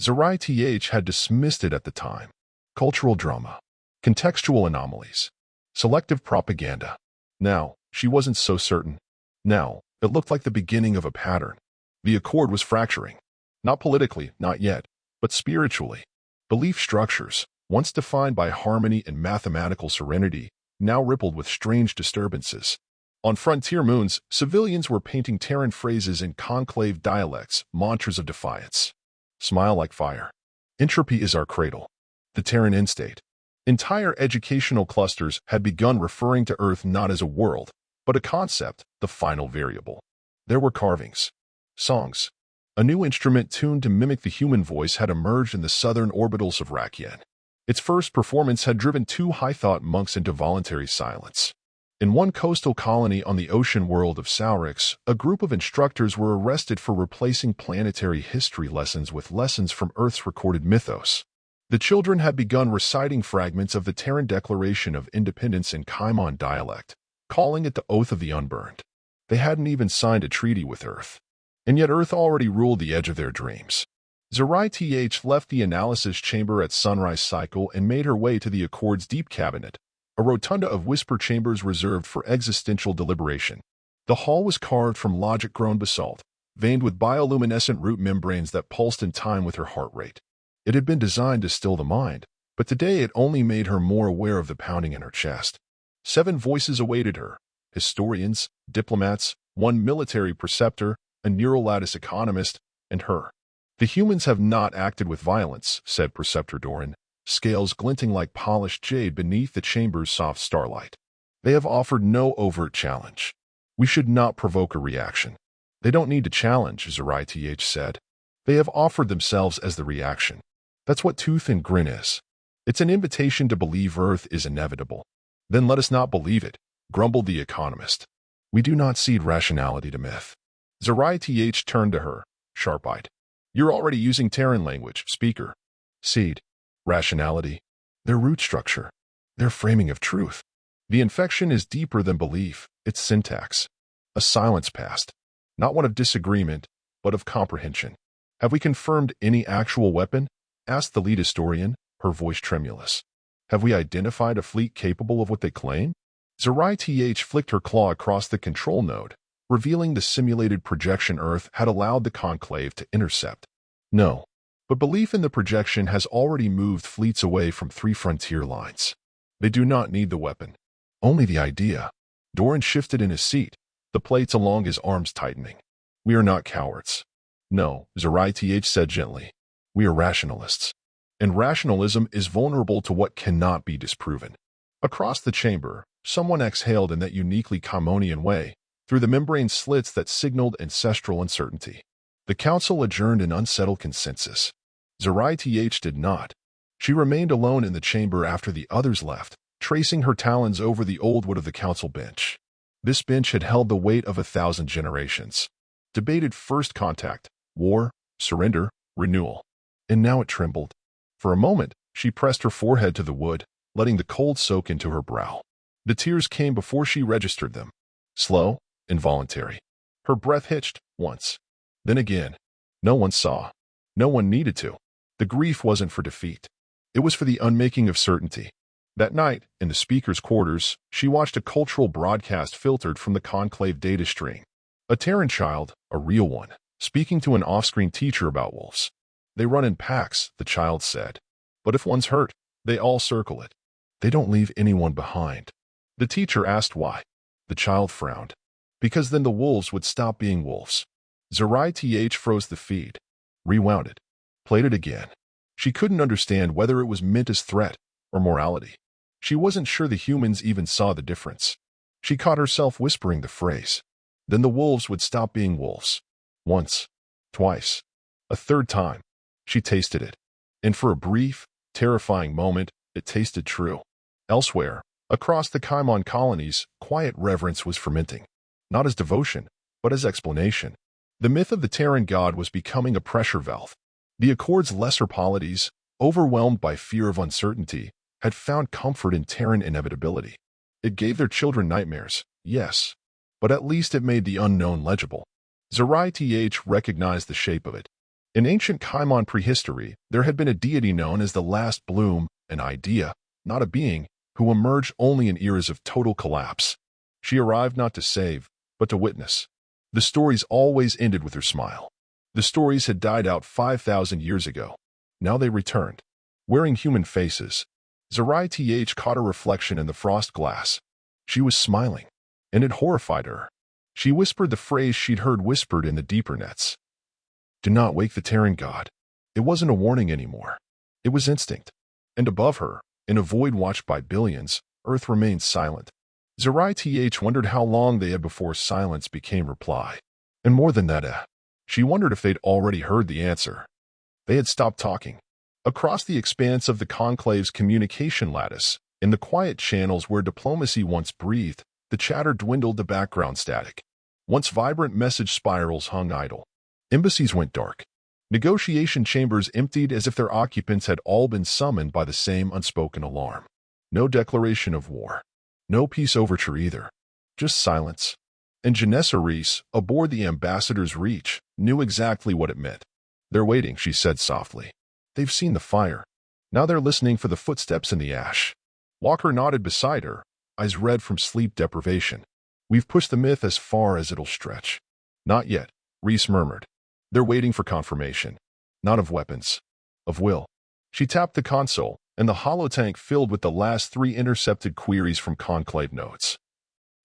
Zerai had dismissed it at the time. Cultural drama. Contextual anomalies. Selective propaganda. Now, she wasn't so certain. Now, it looked like the beginning of a pattern. The Accord was fracturing. Not politically, not yet, but spiritually. Belief structures, once defined by harmony and mathematical serenity, now rippled with strange disturbances. On frontier moons, civilians were painting Terran phrases in conclave dialects, mantras of defiance. Smile like fire. Entropy is our cradle. The Terran instate. Entire educational clusters had begun referring to Earth not as a world, but a concept, the final variable. There were carvings. Songs. A new instrument tuned to mimic the human voice had emerged in the southern orbitals of Rakyen. Its first performance had driven 2 high-thought monks into voluntary silence. In one coastal colony on the ocean world of Saurix, a group of instructors were arrested for replacing planetary history lessons with lessons from Earth's recorded mythos. The children had begun reciting fragments of the Terran Declaration of Independence in Kaimon dialect, calling it the Oath of the Unburned. They hadn't even signed a treaty with Earth. And yet Earth already ruled the edge of their dreams. Zerai left the analysis chamber at sunrise cycle and made her way to the Accord's deep cabinet, a rotunda of whisper chambers reserved for existential deliberation. The hall was carved from logic-grown basalt, veined with bioluminescent root membranes that pulsed in time with her heart rate. It had been designed to still the mind, but today it only made her more aware of the pounding in her chest. 7 voices awaited her: historians, diplomats, 1 military preceptor, a neural lattice economist, and her. The humans have not acted with violence, said Preceptor Doran, scales glinting like polished jade beneath the chamber's soft starlight. They have offered no overt challenge. We should not provoke a reaction. They don't need to challenge, Zerai said. They have offered themselves as the reaction. That's what Tooth and Grin is. It's an invitation to believe Earth is inevitable. Then let us not believe it, grumbled the economist. We do not cede rationality to myth. Zerai turned to her, sharp-eyed. You're already using Terran language, speaker. Seed. Rationality. Their root structure. Their framing of truth. The infection is deeper than belief, it's syntax. A silence passed, not one of disagreement, but of comprehension. "Have we confirmed any actual weapon?" asked the lead historian, her voice tremulous. "Have we identified a fleet capable of what they claim?" Zerai flicked her claw across the control node, revealing the simulated projection Earth had allowed the conclave to intercept. "No, but belief in the projection has already moved fleets away from 3 frontier lines. They do not need the weapon, only the idea." Doran shifted in his seat, the plates along his arms tightening. "We are not cowards." "No," Zerai said gently. "We are rationalists. And rationalism is vulnerable to what cannot be disproven." Across the chamber, someone exhaled in that uniquely Kaimonian way, through the membrane slits that signaled ancestral uncertainty. The council adjourned in unsettled consensus. Zerai did not. She remained alone in the chamber after the others left, tracing her talons over the old wood of the council bench. This bench had held the weight of 1,000 generations. Debated first contact, war, surrender, renewal. And now it trembled. For a moment, she pressed her forehead to the wood, letting the cold soak into her brow. The tears came before she registered them. Slow, involuntary. Her breath hitched, once. Then again. No one saw. No one needed to. The grief wasn't for defeat. It was for the unmaking of certainty. That night, in the speaker's quarters, she watched a cultural broadcast filtered from the conclave data stream. A Terran child, a real one, speaking to an off-screen teacher about wolves. "They run in packs," the child said. "But if one's hurt, they all circle it. They don't leave anyone behind." The teacher asked why. The child frowned. "Because then the wolves would stop being wolves." Zerai froze the feed, rewound it, played it again. She couldn't understand whether it was meant as threat or morality. She wasn't sure the humans even saw the difference. She caught herself whispering the phrase. Then the wolves would stop being wolves. Once, twice, a third time. She tasted it. And for a brief, terrifying moment, it tasted true. Elsewhere, across the Kaimon colonies, quiet reverence was fermenting. Not as devotion, but as explanation. The myth of the Terran god was becoming a pressure valve. The Accord's lesser polities, overwhelmed by fear of uncertainty, had found comfort in Terran inevitability. It gave their children nightmares, yes, but at least it made the unknown legible. Zerai recognized the shape of it. In ancient Kaimon prehistory, there had been a deity known as the Last Bloom, an idea, not a being, who emerged only in eras of total collapse. She arrived not to save, but to witness. The stories always ended with her smile. The stories had died out 5,000 years ago. Now they returned. Wearing human faces, Zerai caught a reflection in the frost glass. She was smiling, and it horrified her. She whispered the phrase she'd heard whispered in the deeper nets. "Do not wake the Terran god." It wasn't a warning anymore. It was instinct. And above her, in a void watched by billions, Earth remained silent. Zerai wondered how long they had before silence became reply. And more than that, she wondered if they'd already heard the answer. They had stopped talking. Across the expanse of the conclave's communication lattice, in the quiet channels where diplomacy once breathed, the chatter dwindled to background static. Once vibrant message spirals hung idle. Embassies went dark. Negotiation chambers emptied as if their occupants had all been summoned by the same unspoken alarm. No declaration of war. No peace overture either. Just silence. And Janessa Reese, aboard the ambassador's Reach, knew exactly what it meant. "They're waiting," she said softly. "They've seen the fire. Now they're listening for the footsteps in the ash." Walker nodded beside her, eyes red from sleep deprivation. "We've pushed the myth as far as it'll stretch." "Not yet," Reese murmured. "They're waiting for confirmation. Not of weapons. Of will." She tapped the console, and the holotank filled with the last 3 intercepted queries from conclave notes.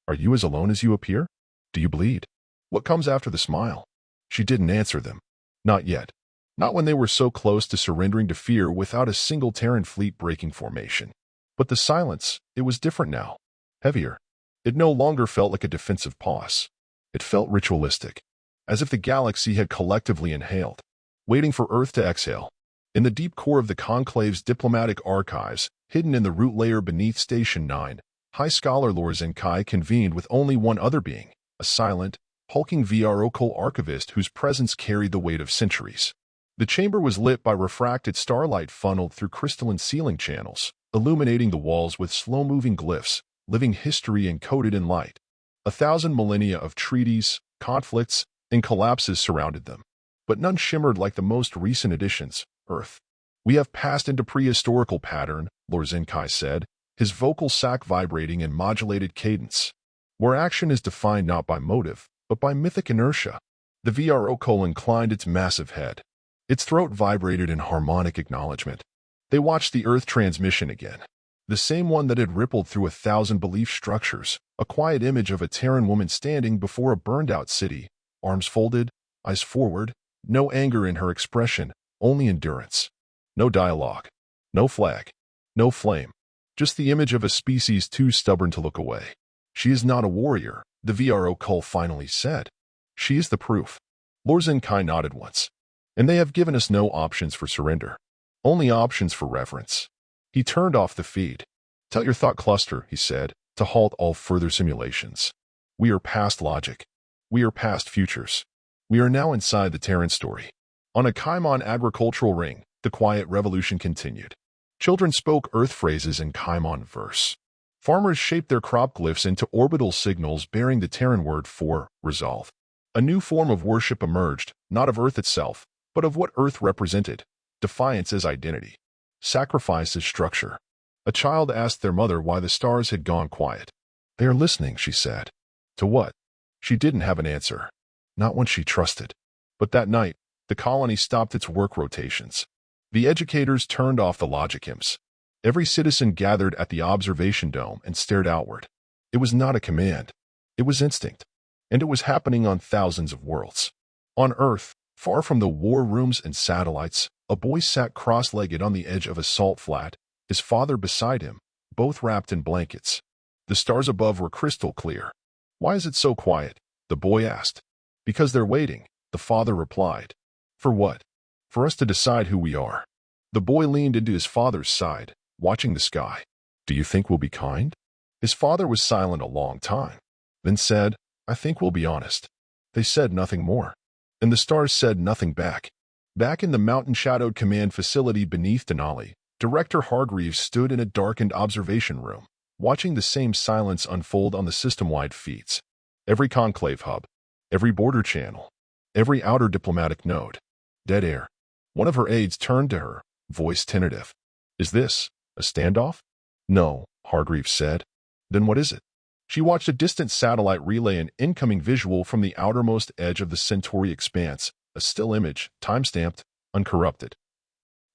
"Are you as alone as you appear? Do you bleed? What comes after the smile?" She didn't answer them. Not yet. Not when they were so close to surrendering to fear without a single Terran fleet breaking formation. But the silence, it was different now. Heavier. It no longer felt like a defensive pause. It felt ritualistic. As if the galaxy had collectively inhaled, waiting for Earth to exhale. In the deep core of the Conclave's diplomatic archives, hidden in the root layer beneath Station 9, High Scholar Lor Zenkai convened with only one other being, a silent, hulking VROCOL archivist whose presence carried the weight of centuries. The chamber was lit by refracted starlight funneled through crystalline ceiling channels, illuminating the walls with slow-moving glyphs, living history encoded in light. 1,000 millennia of treaties, conflicts, and collapses surrounded them, but none shimmered like the most recent additions, Earth. "We have passed into prehistorical pattern," Lord Zenkai said, his vocal sac vibrating in modulated cadence, "where action is defined not by motive, but by mythic inertia." The VRO inclined its massive head. Its throat vibrated in harmonic acknowledgement. They watched the Earth transmission again. The same one that had rippled through 1,000 belief structures, a quiet image of a Terran woman standing before a burned-out city, arms folded, eyes forward, no anger in her expression, only endurance. No dialogue. No flag. No flame. Just the image of a species too stubborn to look away. "She is not a warrior," the VRO Cull finally said. "She is the proof." Lord Zenkai nodded once. "And they have given us no options for surrender. Only options for reverence." He turned off the feed. "Tell your thought cluster," he said, "to halt all further simulations. We are past logic. We are past futures. We are now inside the Terran story." On a Kaimon agricultural ring, the quiet revolution continued. Children spoke Earth phrases in Kaimon verse. Farmers shaped their crop glyphs into orbital signals bearing the Terran word for resolve. A new form of worship emerged, not of Earth itself, but of what Earth represented: defiance as identity, sacrifice as structure. A child asked their mother why the stars had gone quiet. "They are listening," she said. To what? She didn't have an answer. Not one she trusted. But that night, the colony stopped its work rotations. The educators turned off the logic hymns. Every citizen gathered at the observation dome and stared outward. It was not a command. It was instinct. And it was happening on thousands of worlds. On Earth, far from the war rooms and satellites, a boy sat cross-legged on the edge of a salt flat, his father beside him, both wrapped in blankets. The stars above were crystal clear. "Why is it so quiet?" the boy asked. "Because they're waiting," the father replied. "For what?" "For us to decide who we are." The boy leaned into his father's side, watching the sky. "Do you think we'll be kind?" His father was silent a long time, then said, "I think we'll be honest." They said nothing more. And the stars said nothing back. Back in the mountain-shadowed command facility beneath Denali, Director Hargreaves stood in a darkened observation room, watching the same silence unfold on the system-wide feeds. Every conclave hub, every border channel, every outer diplomatic node. Dead air. One of her aides turned to her, voice tentative. "Is this a standoff?" "No," Hargreaves said. "Then what is it?" She watched a distant satellite relay an incoming visual from the outermost edge of the Centauri expanse, a still image, time-stamped, uncorrupted.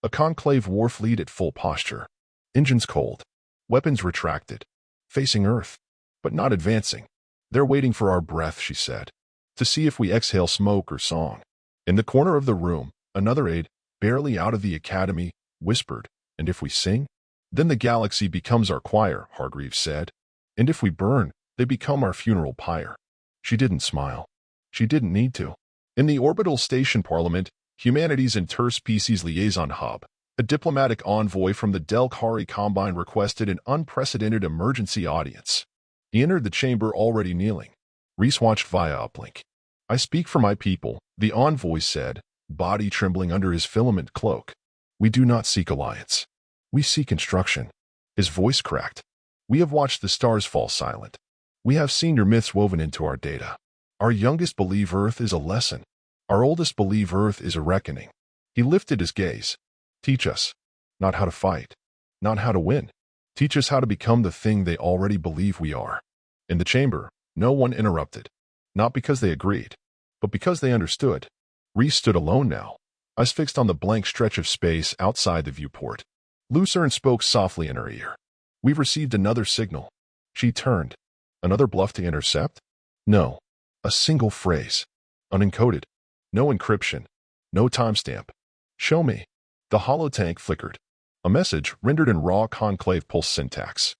A conclave war fleet at full posture. Engines cold. Weapons retracted. Facing Earth. But not advancing. "They're waiting for our breath," she said. "To see if we exhale smoke or song." In the corner of the room, another aide, barely out of the academy, whispered, "And if we sing? Then the galaxy becomes our choir," Hargreaves said. "And if we burn, they become our funeral pyre." She didn't smile. She didn't need to. In the orbital station parliament, Humanities Interspecies Liaison Hub, a diplomatic envoy from the Delkhari Combine requested an unprecedented emergency audience. He entered the chamber already kneeling. Reese watched via uplink. "I speak for my people," the envoy said, body trembling under his filament cloak. "We do not seek alliance. We seek instruction." His voice cracked. "We have watched the stars fall silent. We have seen your myths woven into our data. Our youngest believe Earth is a lesson. Our oldest believe Earth is a reckoning." He lifted his gaze. "Teach us. Not how to fight. Not how to win. Teach us how to become the thing they already believe we are." In the chamber, no one interrupted. Not because they agreed, but because they understood. Reese stood alone now, eyes fixed on the blank stretch of space outside the viewport. Lucerne spoke softly in her ear. "We've received another signal." She turned. "Another bluff to intercept?" "No. A single phrase. Unencoded. No encryption. No timestamp. Show me." The holotank flickered. A message rendered in raw conclave pulse syntax.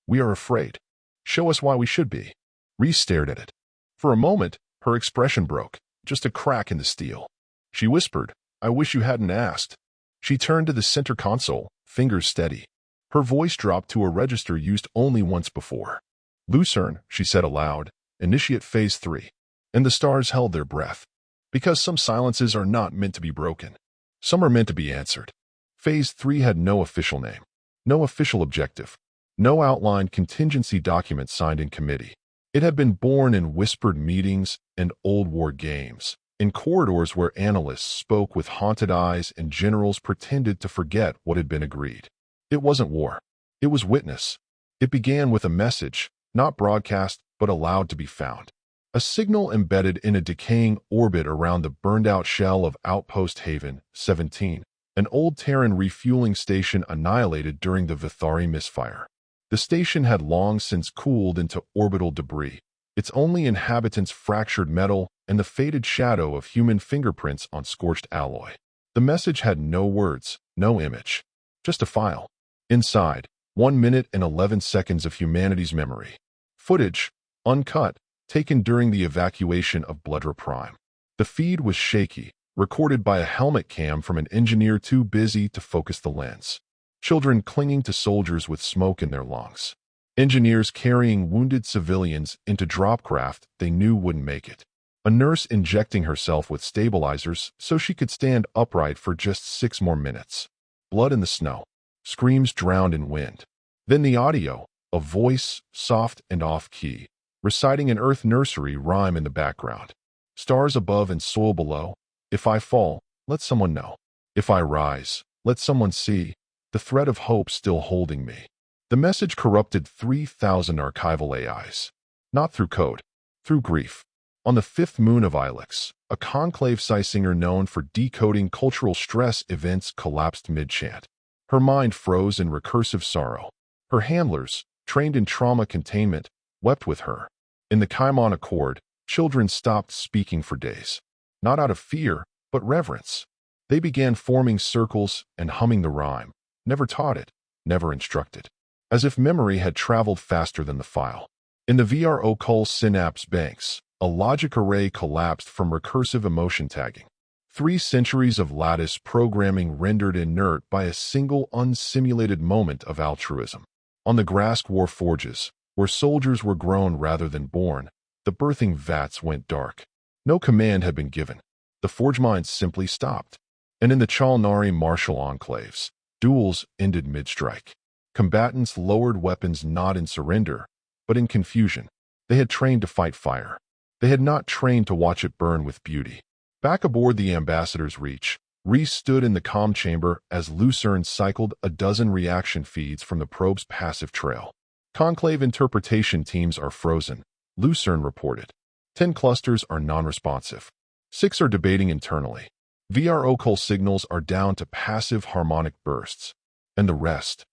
"We are afraid. Show us why we should be." Reese stared at it. For a moment, her expression broke, just a crack in the steel. She whispered, "I wish you hadn't asked." She turned to the center console, fingers steady. Her voice dropped to a register used only once before. "Lucerne," she said aloud, "initiate phase 3. And the stars held their breath. Because some silences are not meant to be broken. Some are meant to be answered. Phase 3 had no official name. No official objective. No outlined contingency document signed in committee. It had been born in whispered meetings and old war games, in corridors where analysts spoke with haunted eyes and generals pretended to forget what had been agreed. It wasn't war. It was witness. It began with a message, not broadcast, but allowed to be found. A signal embedded in a decaying orbit around the burned-out shell of Outpost Haven 17, an old Terran refueling station annihilated during the Vithari misfire. The station had long since cooled into orbital debris, its only inhabitants fractured metal and the faded shadow of human fingerprints on scorched alloy. The message had no words, no image, just a file. Inside, 1 minute and 11 seconds of humanity's memory. Footage, uncut, taken during the evacuation of Bloodra Prime. The feed was shaky, recorded by a helmet cam from an engineer too busy to focus the lens. Children clinging to soldiers with smoke in their lungs. Engineers carrying wounded civilians into dropcraft they knew wouldn't make it. A nurse injecting herself with stabilizers so she could stand upright for just 6 more minutes. Blood in the snow. Screams drowned in wind. Then the audio, a voice, soft and off-key, reciting an Earth nursery rhyme in the background. Stars above and soil below. If I fall, let someone know. If I rise, let someone see. The thread of hope still holding me. The message corrupted 3,000 archival AIs. Not through code, through grief. On the 5th moon of Ilex, a conclave singer known for decoding cultural stress events collapsed mid-chant. Her mind froze in recursive sorrow. Her handlers, trained in trauma containment, wept with her. In the Kaimon Accord, children stopped speaking for days. Not out of fear, but reverence. They began forming circles and humming the rhyme. Never taught it, never instructed. As if memory had traveled faster than the file. In the VRO Col synapse banks, a logic array collapsed from recursive emotion tagging. 3 centuries of lattice programming rendered inert by a single unsimulated moment of altruism. On the Grask war forges, where soldiers were grown rather than born, the birthing vats went dark. No command had been given. The forge mines simply stopped. And in the Chalnari martial enclaves, duels ended mid-strike. Combatants lowered weapons not in surrender, but in confusion. They had trained to fight fire. They had not trained to watch it burn with beauty. Back aboard the Ambassador's Reach, Reese stood in the comm chamber as Lucerne cycled a dozen reaction feeds from the probe's passive trail. Conclave interpretation teams are frozen, Lucerne reported. 10 clusters are non-responsive. 6 are debating internally. VRO Col signals are down to passive harmonic bursts. And the rest?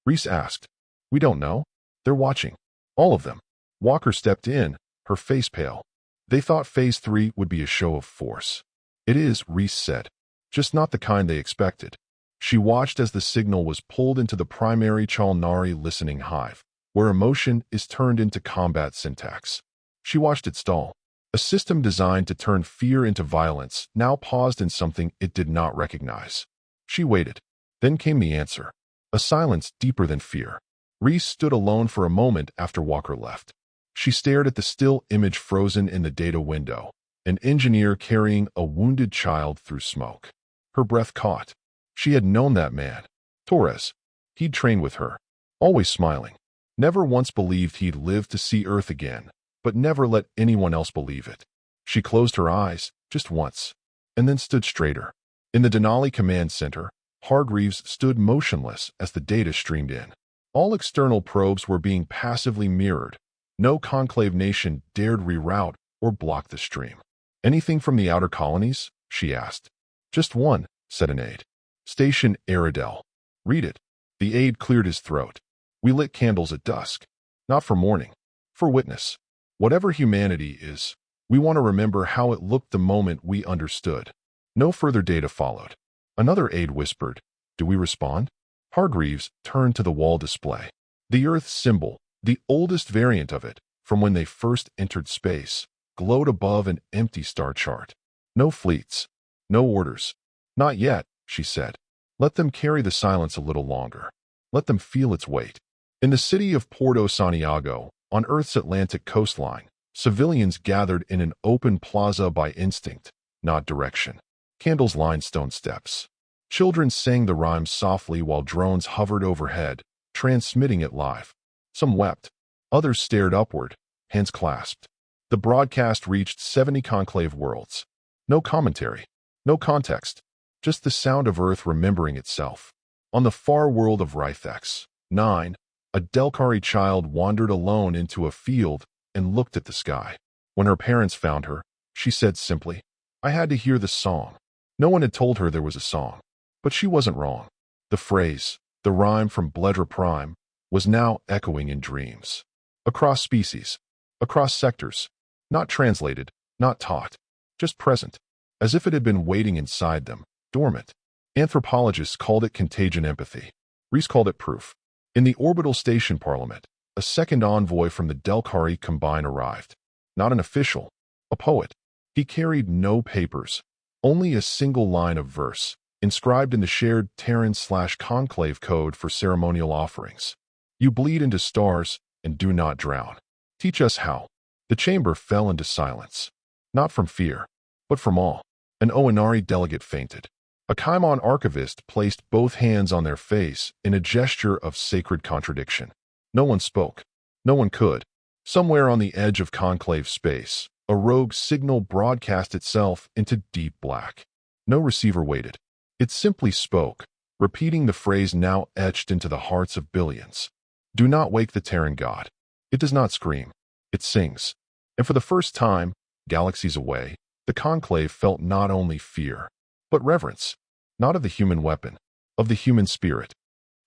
Reese asked. We don't know. They're watching. All of them. Walker stepped in, her face pale. They thought Phase 3 would be a show of force. It is, Reese said. Just not the kind they expected. She watched as the signal was pulled into the primary Chalnari listening hive, where emotion is turned into combat syntax. She watched it stall. A system designed to turn fear into violence now paused in something it did not recognize. She waited. Then came the answer. A silence deeper than fear. Reese stood alone for a moment after Walker left. She stared at the still image frozen in the data window, an engineer carrying a wounded child through smoke. Her breath caught. She had known that man. Torres. He'd trained with her. Always smiling. Never once believed he'd live to see Earth again, but never let anyone else believe it. She closed her eyes, just once, and then stood straighter. In the Denali Command Center, Hargreaves stood motionless as the data streamed in. All external probes were being passively mirrored. No conclave nation dared reroute or block the stream. Anything from the outer colonies? She asked. Just one, said an aide. Station Aridel. Read it. The aide cleared his throat. We lit candles at dusk. Not for mourning. For witness. Whatever humanity is, we want to remember how it looked the moment we understood. No further data followed. Another aide whispered, Do we respond? Hargreaves turned to the wall display. The Earth symbol, the oldest variant of it, from when they first entered space, glowed above an empty star chart. No fleets. No orders. Not yet, she said. Let them carry the silence a little longer. Let them feel its weight. In the city of Porto Santiago, on Earth's Atlantic coastline, civilians gathered in an open plaza by instinct, not direction. Candles lined stone steps. Children sang the rhyme softly while drones hovered overhead, transmitting it live. Some wept. Others stared upward, hands clasped. The broadcast reached 70 conclave worlds. No commentary, no context, just the sound of Earth remembering itself. On the far world of Rhythex 9, a Delcari child wandered alone into a field and looked at the sky. When her parents found her, she said simply, "I had to hear the song." No one had told her there was a song. But she wasn't wrong. The phrase, the rhyme from Bledra Prime, was now echoing in dreams. Across species, across sectors, not translated, not taught, just present, as if it had been waiting inside them, dormant. Anthropologists called it contagion empathy. Rees called it proof. In the orbital station parliament, a second envoy from the Delcari Combine arrived. Not an official, a poet. He carried no papers, only a single line of verse, inscribed in the shared Terran/Conclave code for ceremonial offerings. "You bleed into stars and do not drown. Teach us how." The chamber fell into silence. Not from fear, but from awe. An Oanari delegate fainted. A Kaimon archivist placed both hands on their face in a gesture of sacred contradiction. No one spoke. No one could. Somewhere on the edge of conclave space, a rogue signal broadcast itself into deep black. No receiver waited. It simply spoke, repeating the phrase now etched into the hearts of billions. "Do not wake the Terran god." It does not scream. It sings. And for the first time, galaxies away, the conclave felt not only fear, but reverence. Not of the human weapon, of the human spirit.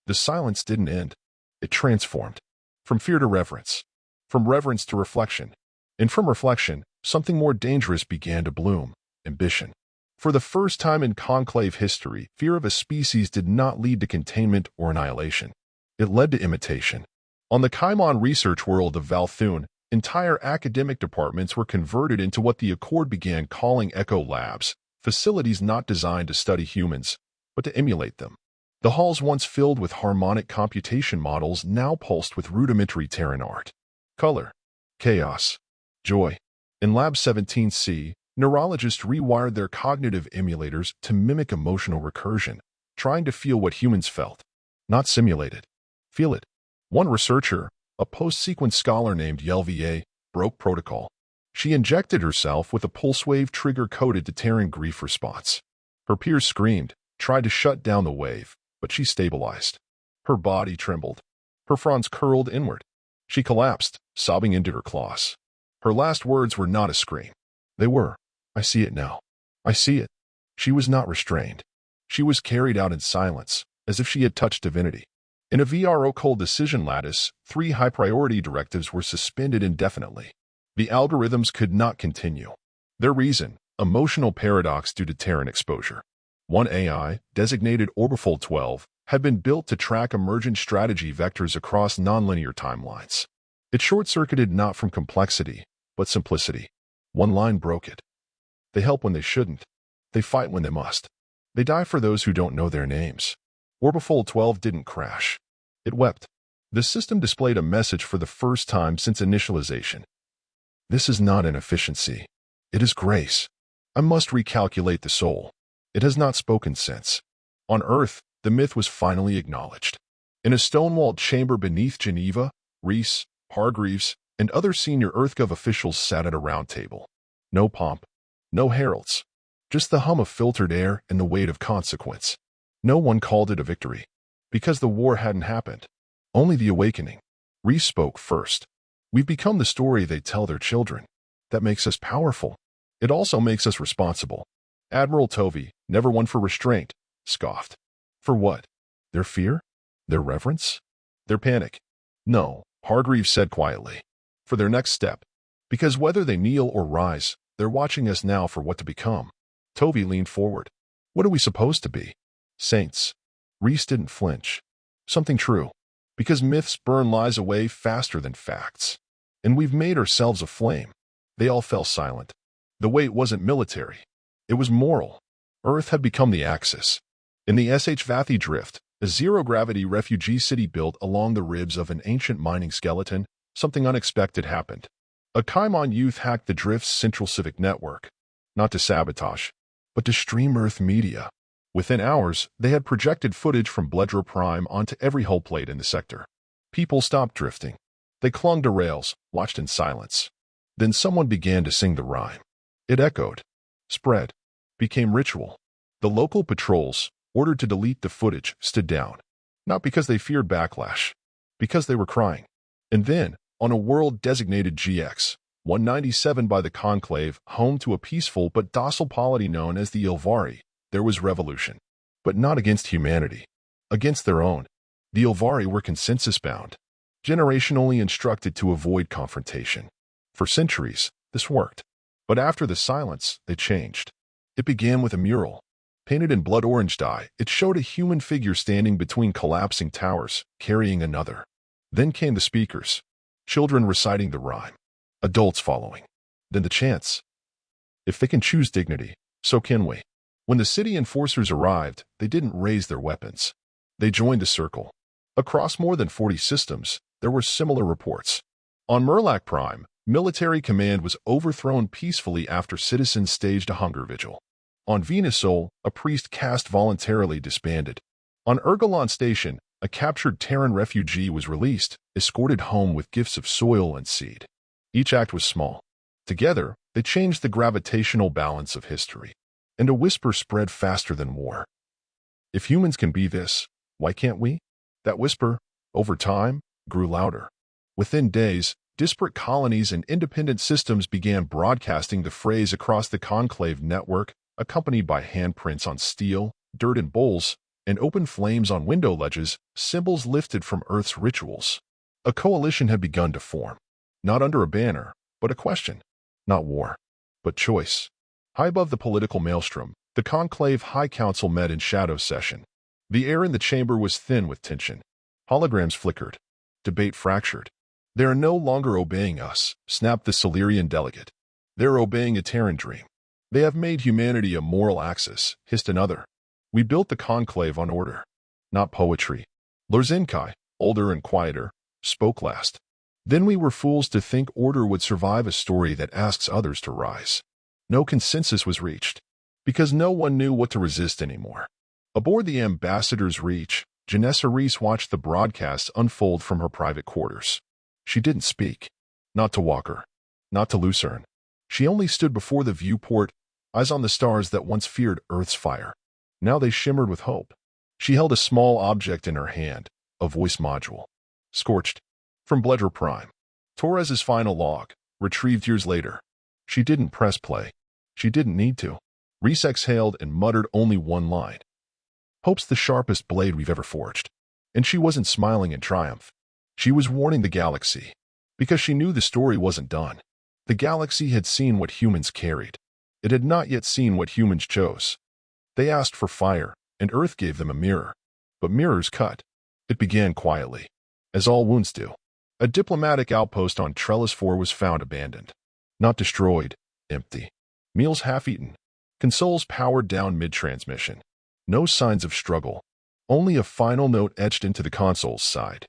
The silence didn't end. It transformed. From fear to reverence. From reverence to reflection. And from reflection, something more dangerous began to bloom: ambition. For the first time in conclave history, fear of a species did not lead to containment or annihilation. It led to imitation. On the Kaimon research world of Valthun, entire academic departments were converted into what the Accord began calling echo labs, facilities not designed to study humans, but to emulate them. The halls once filled with harmonic computation models now pulsed with rudimentary Terran art. Color, chaos, joy. In Lab 17C, neurologists rewired their cognitive emulators to mimic emotional recursion, trying to feel what humans felt, not simulate it. Feel it. One researcher, a post-sequence scholar named Yelvier, broke protocol. She injected herself with a pulse wave trigger coded to Terran grief response. Her peers screamed, tried to shut down the wave, but she stabilized. Her body trembled. Her fronds curled inward. She collapsed, sobbing into her claws. Her last words were not a scream. They were, "I see it now. I see it." She was not restrained. She was carried out in silence, as if she had touched divinity. In a VRO cold decision lattice, 3 high-priority directives were suspended indefinitely. The algorithms could not continue. Their reason, emotional paradox due to Terran exposure. One AI, designated Orbifold 12, had been built to track emergent strategy vectors across nonlinear timelines. It short-circuited not from complexity, but simplicity. One line broke it. They help when they shouldn't. They fight when they must. They die for those who don't know their names. Orbifold 12 didn't crash. It wept. The system displayed a message for the first time since initialization. This is not inefficiency. It is grace. I must recalculate the soul. It has not spoken since. On Earth, the myth was finally acknowledged. In a stone-walled chamber beneath Geneva, Rees, Hargreaves, and other senior EarthGov officials sat at a round table. No pomp, no heralds, just the hum of filtered air and the weight of consequence. No one called it a victory, because the war hadn't happened. Only the awakening. Rees spoke first. "We've become the story they tell their children. That makes us powerful. It also makes us responsible." Admiral Tovey, never one for restraint, scoffed. For what? Their fear? Their reverence? Their panic? No, Hargreaves said quietly. For their next step. Because whether they kneel or rise, they're watching us now for what to become. Tovey leaned forward. What are we supposed to be? Saints. Rees didn't flinch. Something true. Because myths burn lies away faster than facts. And we've made ourselves a flame. They all fell silent. The weight wasn't military. It was moral. Earth had become the axis. In the SHVATHI drift, a zero-gravity refugee city built along the ribs of an ancient mining skeleton, something unexpected happened. A Kaimon youth hacked the drift's central civic network. Not to sabotage, but to stream Earth media. Within hours, they had projected footage from Bledra Prime onto every hull plate in the sector. People stopped drifting. They clung to rails, watched in silence. Then someone began to sing the rhyme. It echoed, spread, became ritual. The local patrols, ordered to delete the footage, stood down. Not because they feared backlash, because they were crying. And then, on a world designated GX 197 by the Conclave, home to a peaceful but docile polity known as the Ilvari, there was revolution. But not against humanity. Against their own. The Ilvari were consensus-bound, generationally instructed to avoid confrontation. For centuries, this worked. But after the silence, they changed. It began with a mural. Painted in blood orange dye, it showed a human figure standing between collapsing towers, carrying another. Then came the speakers. Children reciting the rhyme. Adults following. Then the chants. If they can choose dignity, so can we. When the city enforcers arrived, they didn't raise their weapons. They joined the circle. Across more than 40 systems, there were similar reports. On Murlac Prime, military command was overthrown peacefully after citizens staged a hunger vigil. On Venusol, a priest caste voluntarily disbanded. On Ergolon Station, a captured Terran refugee was released, escorted home with gifts of soil and seed. Each act was small. Together, they changed the gravitational balance of history. And a whisper spread faster than war. If humans can be this, why can't we? That whisper, over time, grew louder. Within days, disparate colonies and independent systems began broadcasting the phrase across the Conclave network, accompanied by handprints on steel, dirt in bowls, and open flames on window ledges, symbols lifted from Earth's rituals. A coalition had begun to form. Not under a banner, but a question. Not war, but choice. High above the political maelstrom, the Conclave High Council met in shadow session. The air in the chamber was thin with tension. Holograms flickered. Debate fractured. They are no longer obeying us, snapped the Silurian delegate. They're obeying a Terran dream. They have made humanity a moral axis, hissed another. We built the Conclave on order, not poetry. Lorzinkai, older and quieter, spoke last. Then we were fools to think order would survive a story that asks others to rise. No consensus was reached, because no one knew what to resist anymore. Aboard the Ambassador's Reach, Janessa Reese watched the broadcast unfold from her private quarters. She didn't speak. Not to Walker. Not to Lucerne. She only stood before the viewport, eyes on the stars that once feared Earth's fire. Now they shimmered with hope. She held a small object in her hand, a voice module. Scorched. From Bledger Prime. Torres's final log, retrieved years later. She didn't press play. She didn't need to. Reese exhaled and muttered only one line. Hope's the sharpest blade we've ever forged. And she wasn't smiling in triumph. She was warning the galaxy. Because she knew the story wasn't done. The galaxy had seen what humans carried. It had not yet seen what humans chose. They asked for fire, and Earth gave them a mirror. But mirrors cut. It began quietly. As all wounds do. A diplomatic outpost on Trellis 4 was found abandoned. Not destroyed, empty. Meals half-eaten. Consoles powered down mid-transmission. No signs of struggle. Only a final note etched into the console's side.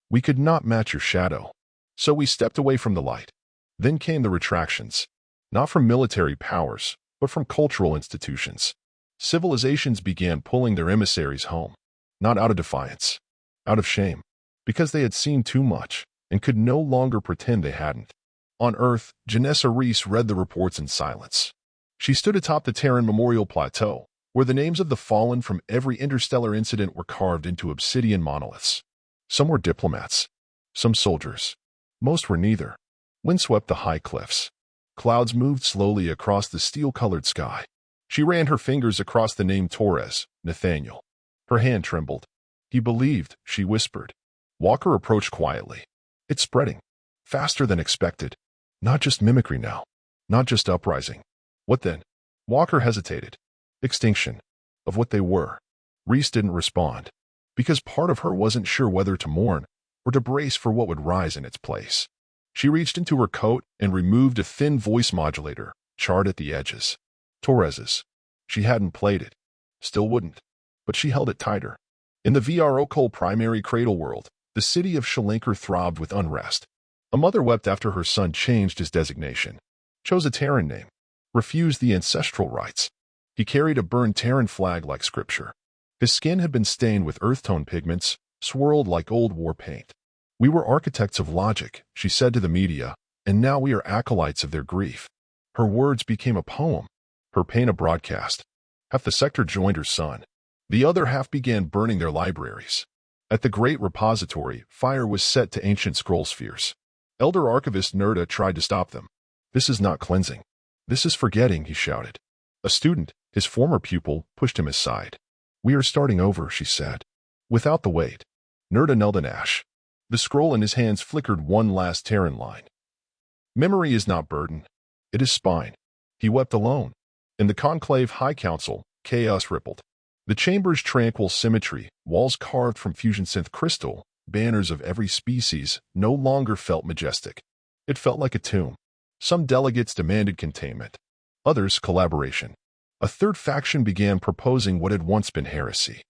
We could not match your shadow. So we stepped away from the light. Then came the retractions. Not from military powers, but from cultural institutions. Civilizations began pulling their emissaries home. Not out of defiance. Out of shame. Because they had seen too much, and could no longer pretend they hadn't. On Earth, Janessa Reese read the reports in silence. She stood atop the Terran Memorial Plateau, where the names of the fallen from every interstellar incident were carved into obsidian monoliths. Some were diplomats. Some soldiers. Most were neither. Wind swept the high cliffs. Clouds moved slowly across the steel-colored sky. She ran her fingers across the name Torres, Nathaniel. Her hand trembled. He believed, she whispered. Walker approached quietly. It's spreading. Faster than expected. Not just mimicry now. Not just uprising. What then? Walker hesitated. Extinction. Of what they were. Reese didn't respond. Because part of her wasn't sure whether to mourn or to brace for what would rise in its place. She reached into her coat and removed a thin voice modulator, charred at the edges. Torres's. She hadn't played it. Still wouldn't. But she held it tighter. In the VRO primary cradle world, the city of Shalinker throbbed with unrest. A mother wept after her son changed his designation. Chose a Terran name. Refused the ancestral rites. He carried a burned Terran flag like scripture. His skin had been stained with earth tone pigments, swirled like old war paint. We were architects of logic, she said to the media, and now we are acolytes of their grief. Her words became a poem, her pain a broadcast. Half the sector joined her son. The other half began burning their libraries. At the great repository, fire was set to ancient scroll spheres. Elder archivist Nerda tried to stop them. This is not cleansing. This is forgetting, he shouted. A student, his former pupil, pushed him aside. We are starting over, she said. Without the weight. Nerda knelt in ash. The scroll in his hands flickered one last Terran line. Memory is not burden. It is spine. He wept alone. In the conclave high council, chaos rippled. The chamber's tranquil symmetry, walls carved from fusion synth crystal, banners of every species, no longer felt majestic. It felt like a tomb. Some delegates demanded containment. Others, collaboration. A third faction began proposing what had once been heresy.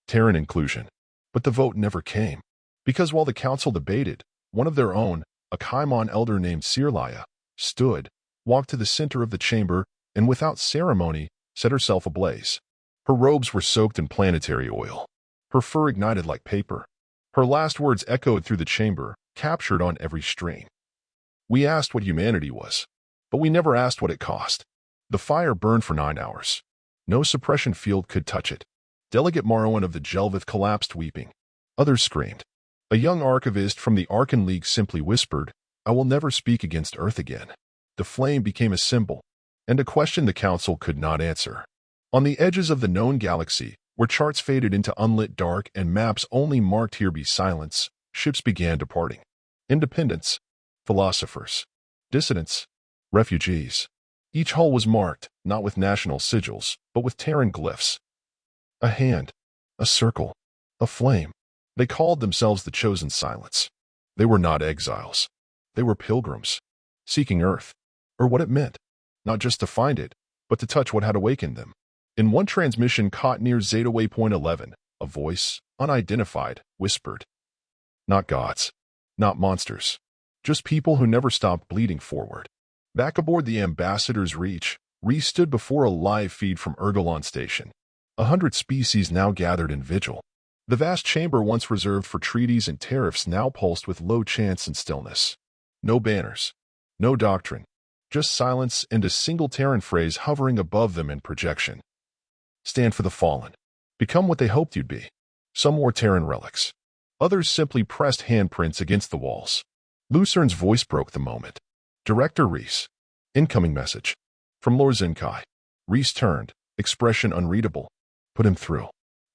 Terran inclusion. But the vote never came. Because while the council debated, one of their own, a Kaimon elder named Sirlaya, stood, walked to the center of the chamber, and without ceremony, set herself ablaze. Her robes were soaked in planetary oil. Her fur ignited like paper. Her last words echoed through the chamber, captured on every string. We asked what humanity was, but we never asked what it cost. The fire burned for 9 hours. No suppression field could touch it. Delegate Marwan of the Jelvith collapsed weeping. Others screamed. A young archivist from the Arkan League simply whispered, I will never speak against Earth again. The flame became a symbol, and a question the council could not answer. On the edges of the known galaxy, where charts faded into unlit dark and maps only marked here be silence, ships began departing. Independents, philosophers, dissidents, refugees. Each hull was marked, not with national sigils, but with Terran glyphs. A hand, a circle, a flame. They called themselves the Chosen Silence. They were not exiles. They were pilgrims, seeking Earth, or what it meant, not just to find it, but to touch what had awakened them. In one transmission caught near Zeta Waypoint 11, a voice, unidentified, whispered, not gods, not monsters, just people who never stopped bleeding forward. Back aboard the Ambassador's Reach, Reese stood before a live feed from Ergolon Station. 100 species now gathered in vigil. The vast chamber once reserved for treaties and tariffs now pulsed with low chants and stillness. No banners, no doctrine, just silence and a single Terran phrase hovering above them in projection. Stand for the fallen. Become what they hoped you'd be. Some wore Terran relics. Others simply pressed handprints against the walls. Lucern's voice broke the moment. Director Reese. Incoming message. From Lord Zenkai. Reese turned, expression unreadable. Put him through.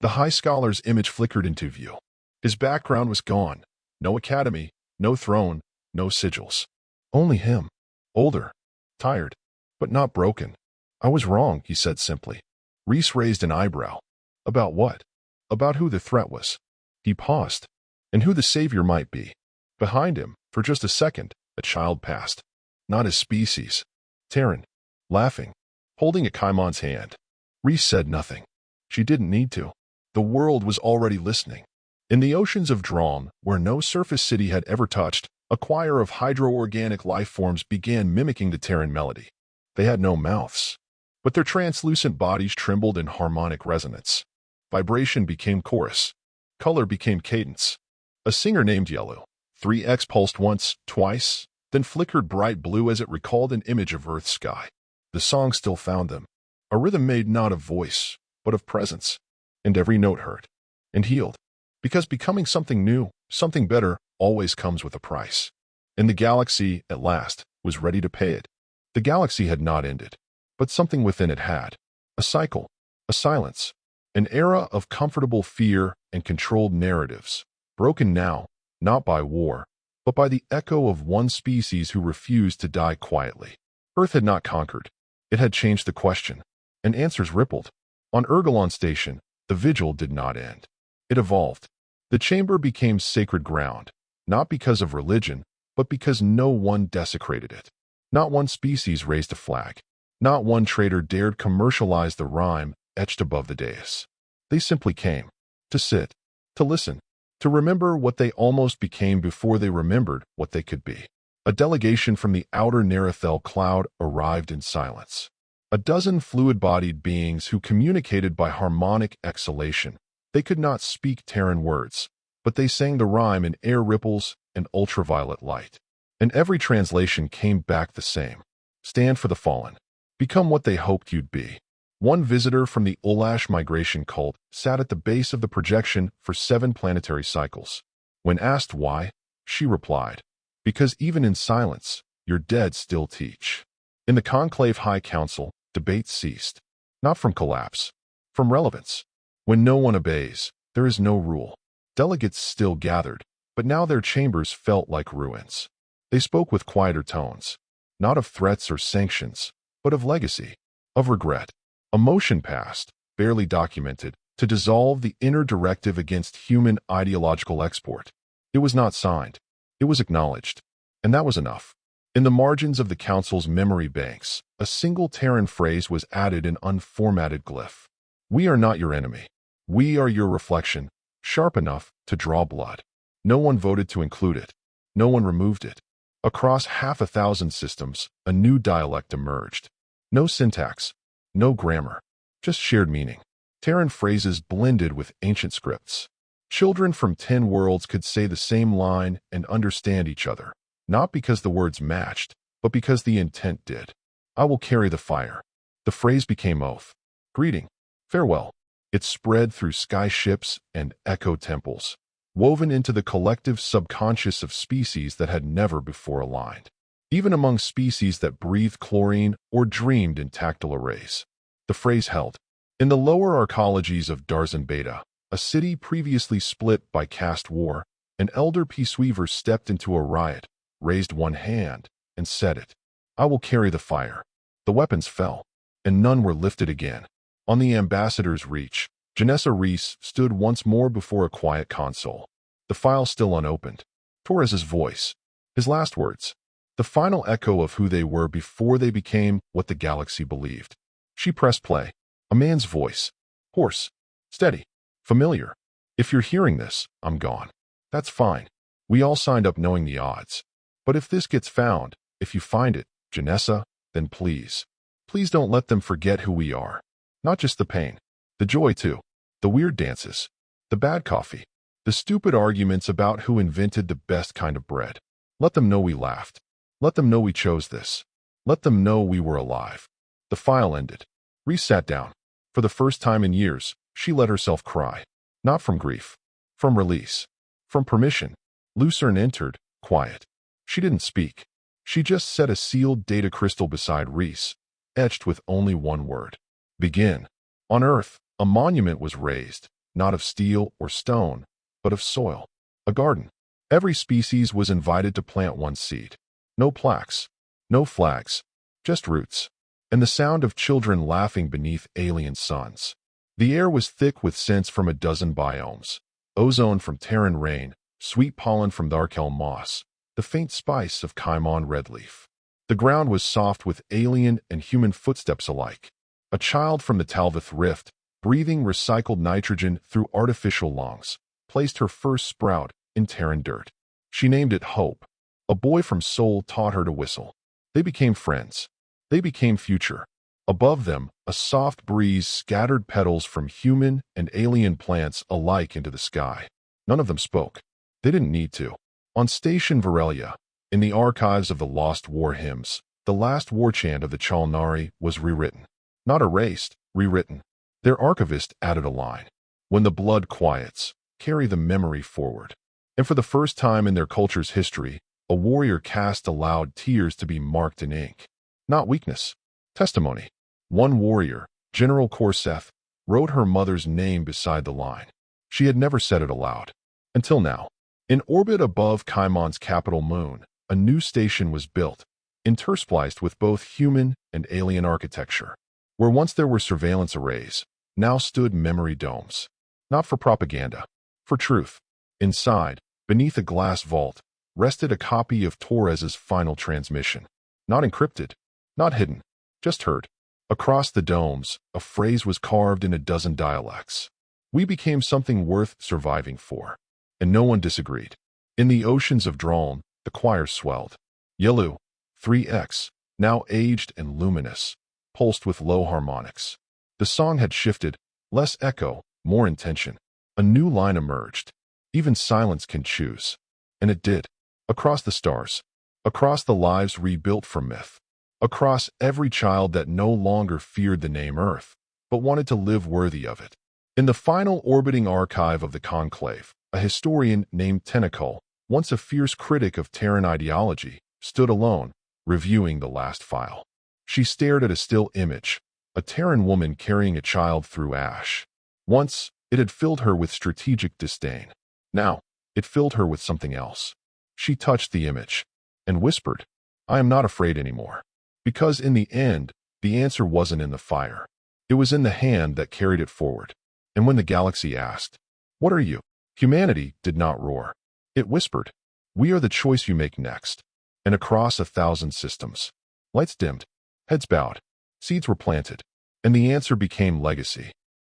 The High Scholar's image flickered into view. His background was gone. No academy, no throne, no sigils. Only him. Older. Tired. But not broken. I was wrong, he said simply. Reese raised an eyebrow. About what? About who the threat was. He paused. And who the savior might be. Behind him, for just a second, a child passed. Not his species. Terran. Laughing. Holding a Kaimon's hand. Reese said nothing. She didn't need to. The world was already listening. In the oceans of Drawn, where no surface city had ever touched, a choir of hydro-organic life forms began mimicking the Terran melody. They had no mouths, but their translucent bodies trembled in harmonic resonance. Vibration became chorus. Color became cadence. A singer named Yellow. 3x pulsed once, twice, then flickered bright blue as it recalled an image of Earth's sky. The song still found them. A rhythm made not of voice, but of presence. And every note hurt. And healed. Because becoming something new, something better, always comes with a price. And the galaxy, at last, was ready to pay it. The galaxy had not ended. But something within it had. A cycle. A silence. An era of comfortable fear and controlled narratives. Broken now, not by war, but by the echo of one species who refused to die quietly. Earth had not conquered. It had changed the question. And answers rippled. On Ergolon Station, the vigil did not end. It evolved. The chamber became sacred ground, not because of religion, but because no one desecrated it. Not one species raised a flag. Not one traitor dared commercialize the rhyme etched above the dais. They simply came. To sit. To listen. To remember what they almost became before they remembered what they could be. A delegation from the outer Narathel cloud arrived in silence. A dozen fluid-bodied beings who communicated by harmonic exhalation. They could not speak Terran words, but they sang the rhyme in air ripples and ultraviolet light. And every translation came back the same. Stand for the fallen. Become what they hoped you'd be. One visitor from the Ulash migration cult sat at the base of the projection for 7 planetary cycles. When asked why, she replied, "Because even in silence, your dead still teach." In the Conclave High Council, debate ceased. Not from collapse, from relevance. When no one obeys, there is no rule. Delegates still gathered, but now their chambers felt like ruins. They spoke with quieter tones, not of threats or sanctions, but of legacy, of regret. A motion passed, barely documented, to dissolve the inner directive against human ideological export. It was not signed. It was acknowledged. And that was enough. In the margins of the council's memory banks, a single Terran phrase was added in unformatted glyph. "We are not your enemy. We are your reflection, sharp enough to draw blood." No one voted to include it. No one removed it. Across 500,000 systems, a new dialect emerged. No syntax, no grammar, just shared meaning. Terran phrases blended with ancient scripts. Children from 10 worlds could say the same line and understand each other, not because the words matched, but because the intent did. "I will carry the fire." The phrase became oath, greeting, farewell. It spread through sky ships and echo temples, woven into the collective subconscious of species that had never before aligned. Even among species that breathed chlorine or dreamed in tactile arrays. The phrase held. In the lower arcologies of Darzan Beta, a city previously split by caste war, an elder peace weaver stepped into a riot, raised one hand, and said it. "I will carry the fire." The weapons fell, and none were lifted again. On the ambassador's reach, Janessa Reese stood once more before a quiet console. The file still unopened. Torres's voice. His last words. The final echo of who they were before they became what the galaxy believed. She pressed play. A man's voice. Hoarse. Steady. Familiar. "If you're hearing this, I'm gone. That's fine. We all signed up knowing the odds. But if this gets found, if you find it, Janessa, then please. Please don't let them forget who we are. Not just the pain. The joy too. The weird dances. The bad coffee. The stupid arguments about who invented the best kind of bread. Let them know we laughed. Let them know we chose this. Let them know we were alive." The file ended. Reese sat down. For the first time in years, she let herself cry. Not from grief. From release. From permission. Lucerne entered, quiet. She didn't speak. She just set a sealed data crystal beside Reese, etched with only one word. Begin. On Earth, a monument was raised, not of steel or stone, but of soil. A garden. Every species was invited to plant one seed. No plaques. No flags. Just roots. And the sound of children laughing beneath alien suns. The air was thick with scents from a dozen biomes. Ozone from Terran rain, sweet pollen from Darkel moss, the faint spice of Kaimon redleaf. The ground was soft with alien and human footsteps alike. A child from the Talvith Rift, breathing recycled nitrogen through artificial lungs, placed her first sprout in Terran dirt. She named it Hope. A boy from Sol taught her to whistle. They became friends. They became future. Above them, a soft breeze scattered petals from human and alien plants alike into the sky. None of them spoke. They didn't need to. On Station Varelia, in the archives of the Lost War hymns, the last war chant of the Chalnari was rewritten. Not erased, rewritten. Their archivist added a line. "When the blood quiets, carry the memory forward." And for the first time in their culture's history, a warrior cast allowed tears to be marked in ink. Not weakness. Testimony. One warrior, General Corseth, wrote her mother's name beside the line. She had never said it aloud. Until now. In orbit above Kaimon's capital moon, a new station was built, interspliced with both human and alien architecture. Where once there were surveillance arrays, now stood memory domes. Not for propaganda. For truth. Inside, beneath a glass vault, rested a copy of Torres's final transmission. Not encrypted. Not hidden. Just heard. Across the domes, a phrase was carved in a dozen dialects. We became something worth surviving for. And no one disagreed. In the oceans of Droln, the choir swelled. Yelu, 3x, now aged and luminous, pulsed with low harmonics. The song had shifted, less echo, more intention. A new line emerged. Even silence can choose. And it did. Across the stars. Across the lives rebuilt from myth. Across every child that no longer feared the name Earth, but wanted to live worthy of it. In the final orbiting archive of the Conclave, a historian named Tentacle, once a fierce critic of Terran ideology, stood alone, reviewing the last file. She stared at a still image, a Terran woman carrying a child through ash. Once, it had filled her with strategic disdain. Now, it filled her with something else. She touched the image and whispered, "I am not afraid anymore." Because in the end, the answer wasn't in the fire. It was in the hand that carried it forward. And when the galaxy asked, "What are you?" humanity did not roar. It whispered, "We are the choice you make next." And across 1,000 systems, lights dimmed, heads bowed, seeds were planted, and the answer became legacy.